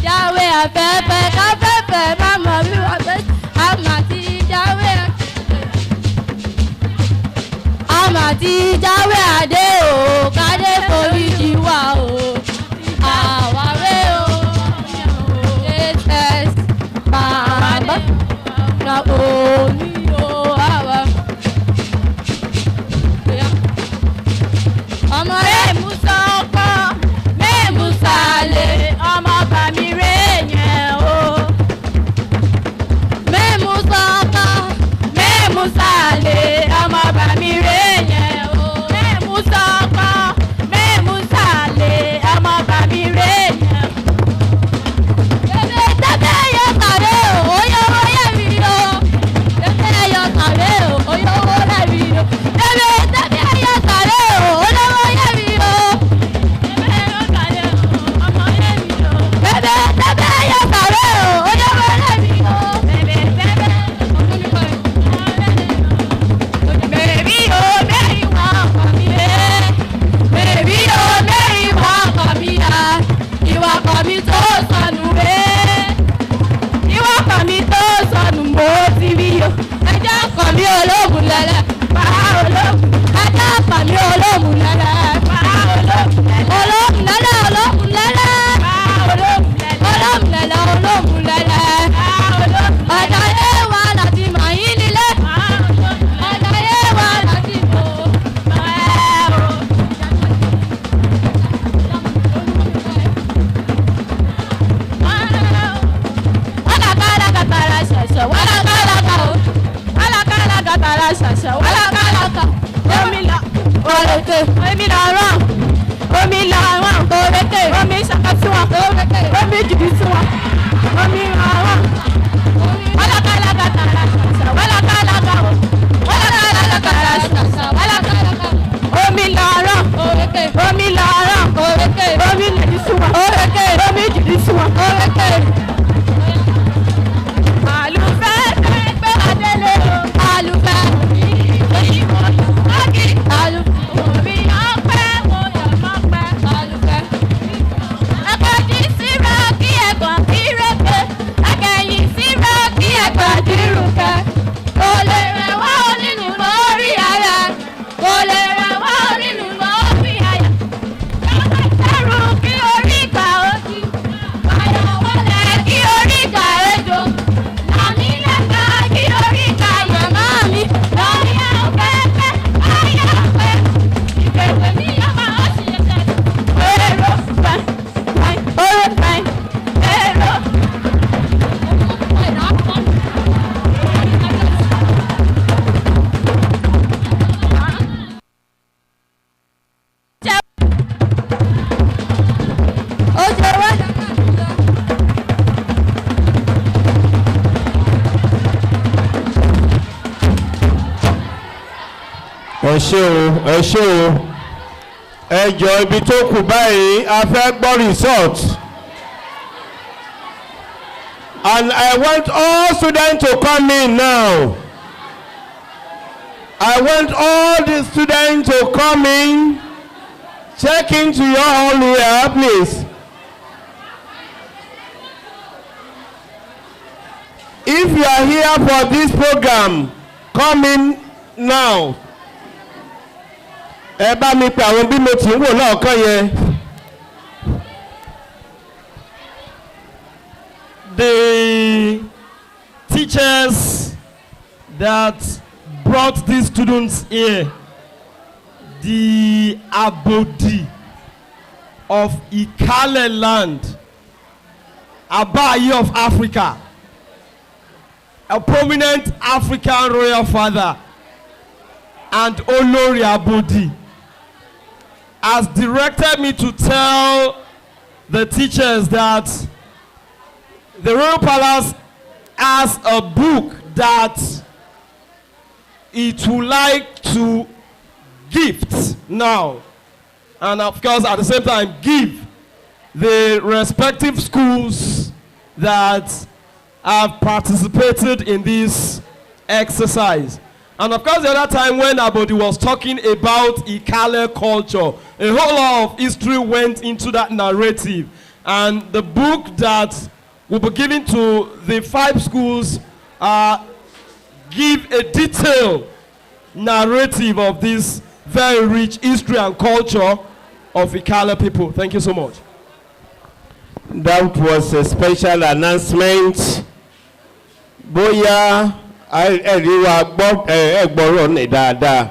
Jáwé afẹ́fẹ́ káfẹ́fẹ́ má mọ̀ bí wọ́n fẹ́. Àmà ti jáwé àmà ti jáwé àdé o. Kádé forí jì wá o. Àwáwé o. Jesus bàbá na omi o àwa. Ọmọ rẹ̀ mú sọ́kọ́ mẹ́mú sálẹ̀ ọmọ bàmí rẹ̀ yẹn o. Mẹ́mú sọ́kọ́ mẹ́mú sálẹ̀ ọmọ bàmí rẹ̀ yẹn o. Mẹ́mú sọ́kọ́ mẹ́mú sálẹ̀ ọmọ bàmí rẹ̀ yẹn o. Bébé tẹ́tẹ́ yọ kàwé o, oyè owó yẹ mi o. Tẹ́tẹ́ yọ kàwé o, oyè owó yẹ mi o. Bébé tẹ́tẹ́ yọ kàwé o, olówó yẹ mi o. Bébé yọ kàwé o, ọmọ yẹ mi o. Bébé tẹ́tẹ́ yọ kàwé o, oyè owó yẹ mi o. Bébé tẹ́tẹ́ bèbí o, mẹ́rin wá ọkọ mi lé. Bèbí o, mẹ́rin wá ọkọ mi yá. Ìwà ọkọ mi tó sọnù rẹ̀. Ìwà ọkọ mi tó sọnù mo ti rí o. Ẹjọ́ ọkọ mi ológun lẹ́lẹ́. Pa ológun. Ẹjọ́ ọkọ mi ológun lẹ́lẹ́. Pa ológun lẹ́lẹ́. Ológun lẹ́lẹ́ ológun lẹ́lẹ́. Pa ológun lẹ́lẹ́. Ológun lẹ́lẹ́ ológun lẹ́lẹ́. Pa ológun lẹ́lẹ́. Ọ̀dà yé wa láti mọ̀ yín nílé. Pa ológun lẹ́lẹ́. Ọ̀dà yé wa láti mọ̀ ẹ́ o. Omi làárọ̀, omi làárọ̀, òrèké, omi ṣàkàtúwọ̀n, òrèké, omi jìbì tiwọn, omi làárọ̀. Wàlàkàlàkàtàrà ṣàṣà, wàlàkàlàkà o, wàlàkàlàkàtàrà ṣàṣà, wàlàkàlàkà. Omi làárọ̀, òrèké, omi làárọ̀, òrèké, omi jìbì tiwọn, òrèké, omi jìbì tiwọn, òrèké. Àlùfẹ́ fẹ́ gbé adélé o, àlùfẹ́ àlùfẹ́ ọpẹ́ mo yọ̀ mọ́pẹ́ àlùfẹ́. Ẹ̀kọ́jì síra kí ẹ̀gbọ́n kí rẹ́pẹ́, ẹ̀kẹ́yìn síra kí ẹ̀gbọ́n kí rúkẹ́. Kò lè rẹ̀ wá onínú lórí ara, kò lè rẹ̀ wá onínú lórí àyà. Lọ́sẹ̀ sẹ́rù kí orí ìgbà ojú, bàyà wọlé kí orí ìgbà ejò. Nàmí lẹ́ka kí orí ìgbà màmá mi, lọ́rí àpẹ́pẹ́, ayé àpẹ́. Ìbẹ̀wò mi yọ máa ṣe ẹsẹ̀. Èrò fẹ́, oró fẹ́, èrò. Ẹ ṣé o, ẹ ṣé o. Ẹ jọ ibi tó kù báyìí a fẹ́ gbọ́ result. And I want all students to come in now. I want all the students to come in. Check into your hall here, please. If you are here for this program, come in now. Ẹ bá mi pè àwọn bí mo ti ń wò lọ́ọ̀kan yẹn. The teachers that brought these students here, the Abodi of Ikaleland, Abayi of Africa, a prominent African royal father, and Olori Abodi, has directed me to tell the teachers that the Royal Palace has a book that it would like to gift now, and of course at the same time give the respective schools that have participated in this exercise. And of course the other time when Abodi was talking about Ikale culture, a whole lot of history went into that narrative, and the book that will be given to the 5 schools give a detailed narrative of this very rich history and culture of Ikale people. Thank you so much. That was a special announcement. Bóyá ẹ̀rí wa ẹ̀gbọ́rọ̀ ní dáadáa.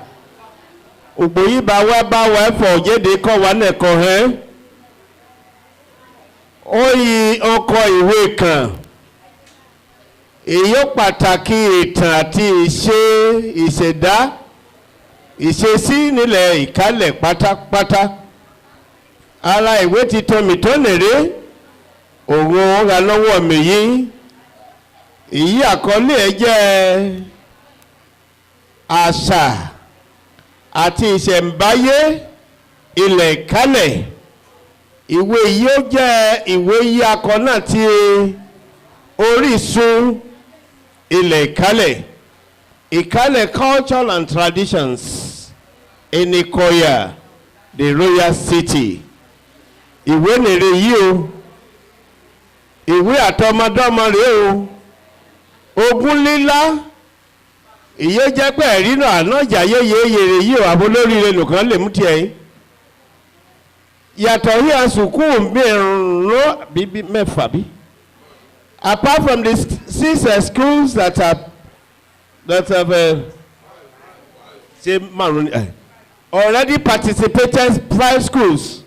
Ògbóyí bá wá ẹ̀fọ́ òjèdè kọ́ wa nẹ̀kọ́ hẹ́. Ó yí ọkọ̀ ìwé kan. Èyí pàtàkì ìtàn àti ìṣẹ̀dá ìṣesí nílẹ̀ Ìkálẹ̀ pátápátá. Ara ìwé ti tọ́mì tó nèrè. Òun ọ̀rà lọ́wọ́ mi yìí. Èyí àkọlé ẹ̀ jẹ́ àṣà àti ìṣẹ̀ǹbáyé ilẹ̀ Ìkálẹ̀. Ìwé yìí ó jẹ́ ìwé yìí akọ náà ti orísun ilẹ̀ Ìkálẹ̀. Ikale culture and traditions in Ikoya, the royal city. Ìwé nèrè yìí o. Ìwé àtọmọdọ́mọ rèé o. Ogún lílá. Ìyé jẹ́ pé ẹ̀rí náà ànájà yéye yèrè yìí o àbólóríire nìkan lè mú tiẹ̀ yín. Yàtọ̀ yìí àsùkú mẹ́rin bíbí mẹ́fà bí. Apart from the 6 schools that have already participated 5 schools,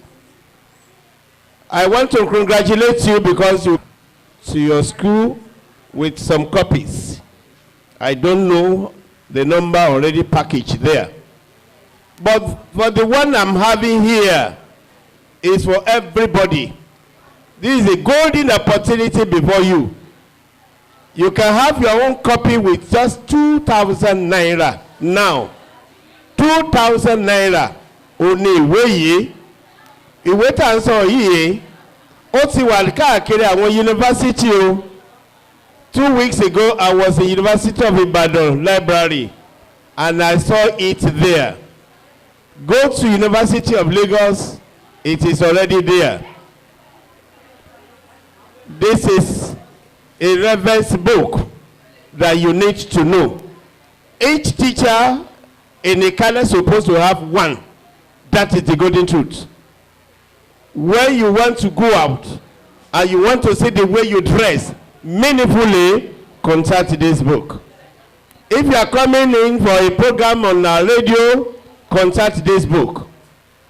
I want to congratulate you because you to your school with some copies. I don't know the number already packaged there. But for the one I'm having here is for everybody. This is a golden opportunity before you. You can have your own copy with just 2,000 naira now. 2,000 naira. Oni ìwé yìí. Ìwé tá ń sọ yìí. Ó ti wà káàkiri àwọn university o. 2 weeks ago, I was in University of Ibadan Library, and I saw it there. Go to University of Lagos, it is already there. This is a reference book that you need to know. Each teacher in Ikale is supposed to have one. That is the golden truth. When you want to go out and you want to see the way you dress meaningfully, contact this book. If you are coming in for a program on our radio, contact this book.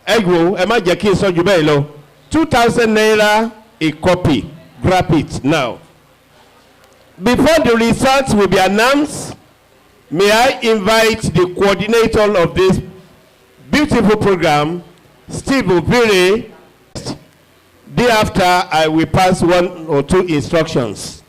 Ego, ẹ má jẹ́ kí n sọ jù bẹ́ẹ̀ lọ. 2,000 naira a copy. Grab it now. Before the results will be announced, may I invite the coordinator of this beautiful program, Steve Obire. Thereafter, I will pass 1 or 2 instructions.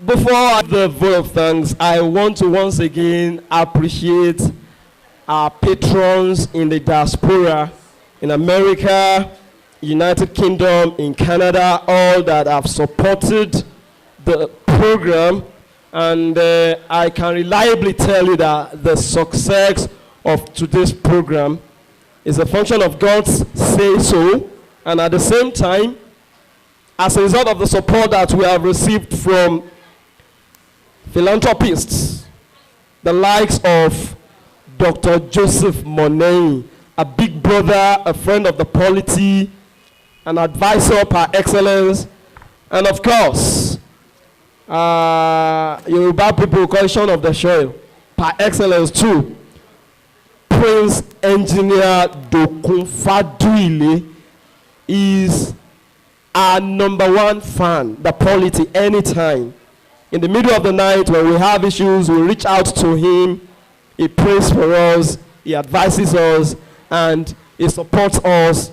Before the vote of thanks, I want to once again appreciate our patrons in the diaspora, in America, United Kingdom, in Canada, all that have supported the program. And I can reliably tell you that the success of today's program is a function of God's say-so, and at the same time, as a result of the support that we have received from philanthropists, the likes of Dr. Joseph Monei, a big brother, a friend of the polity, an advisor par excellence, and of course, Yoruba people call Son of the Soil par excellence too. Prince Engineer Dokun Faduile is our #1 fan, the polity, anytime. In the middle of the night when we have issues, we reach out to him. He prays for us, he advises us, and he supports us.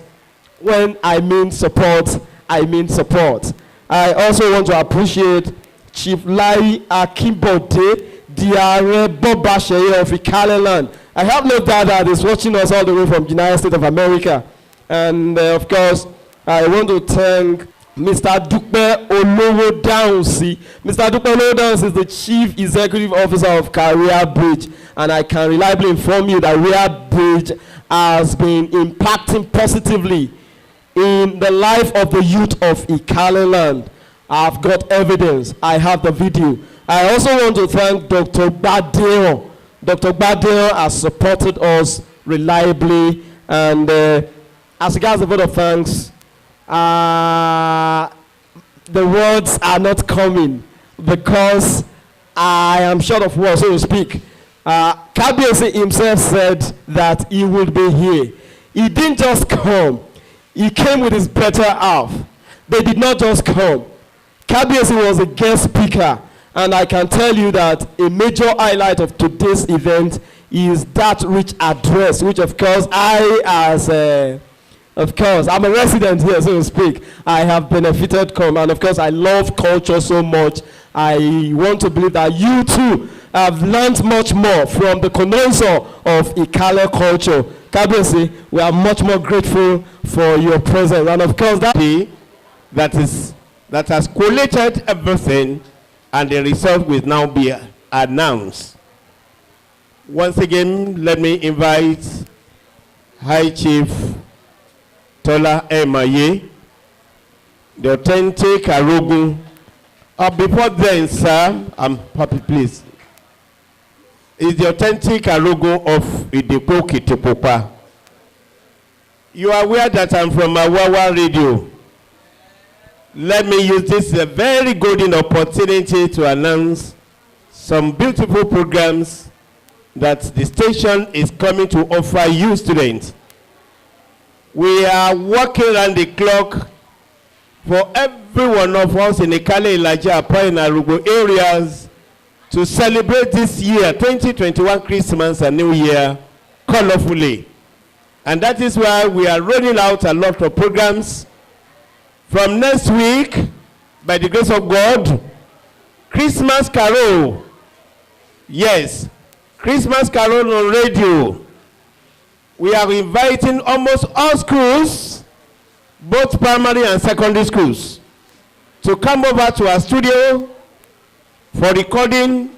When I mean support, I mean support. I also want to appreciate Chief Lai Akimbode, the Are Bobashe of Ikaleland. I have no doubt that he's watching us all the way from the United States of America. And of course, I want to thank Mr. Dupe Olowo Downsi. Mr. Dupe Olowo Downsi is the Chief Executive Officer of Career Bridge. And I can reliably inform you that Career Bridge has been impacting positively in the life of the youth of Ikaleland. I've got evidence. I have the video. I also want to thank Dr. Badeo. Dr. Badeo has supported us reliably, and as regards a vote of thanks, the words are not coming because I am short of words, so to speak. Kabiyesi himself said that he would be here. He didn't just come. He came with his better half. They did not just come. Kabiyesi was a guest speaker, and I can tell you that a major highlight of today's event is that rich address, which of course I'm a resident here, so to speak. I have benefited from, and of course I love culture so much. I want to believe that you too have learned much more from the connoisseur of Ikale culture. Kabiyesi, we are much more grateful for your presence, and of course that has collated everything, and the result will now be announced. Once again, let me invite High Chief Tola Emaye, the authentic Arogun. Before then, sir, I'm happy, please. Is the authentic Arogun of Idepo Kitipopa. You are aware that I'm from Awawa Radio. Let me use this very golden opportunity to announce some beautiful programs that the station is coming to offer you students. We are working around the clock for every one of us in the Ikale, Ilaja, Apa, and Arugo areas to celebrate this year, 2021 Christmas and New Year, colorfully. And that is why we are rolling out a lot of programs. From next week, by the grace of God, Christmas Carol. Yes, Christmas Carol on radio. We are inviting almost all schools, both primary and secondary schools, to come over to our studio for recording,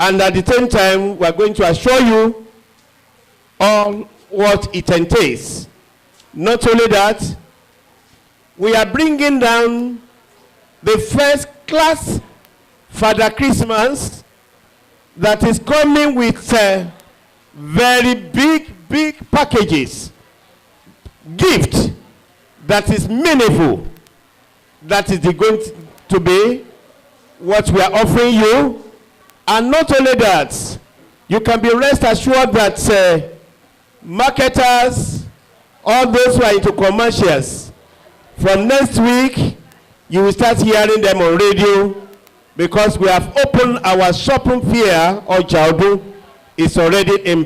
and at the same time, we are going to assure you all what it entails. Not only that, we are bringing down the first class Father Christmas that is coming with very big packages, gift that is meaningful. That is going to be what we are offering you. And not only that, you can be rest assured that marketers, all those who are into commercials, from next week, you will start hearing them on radio, because we have opened our shopping fair, or Jaudu. It's already in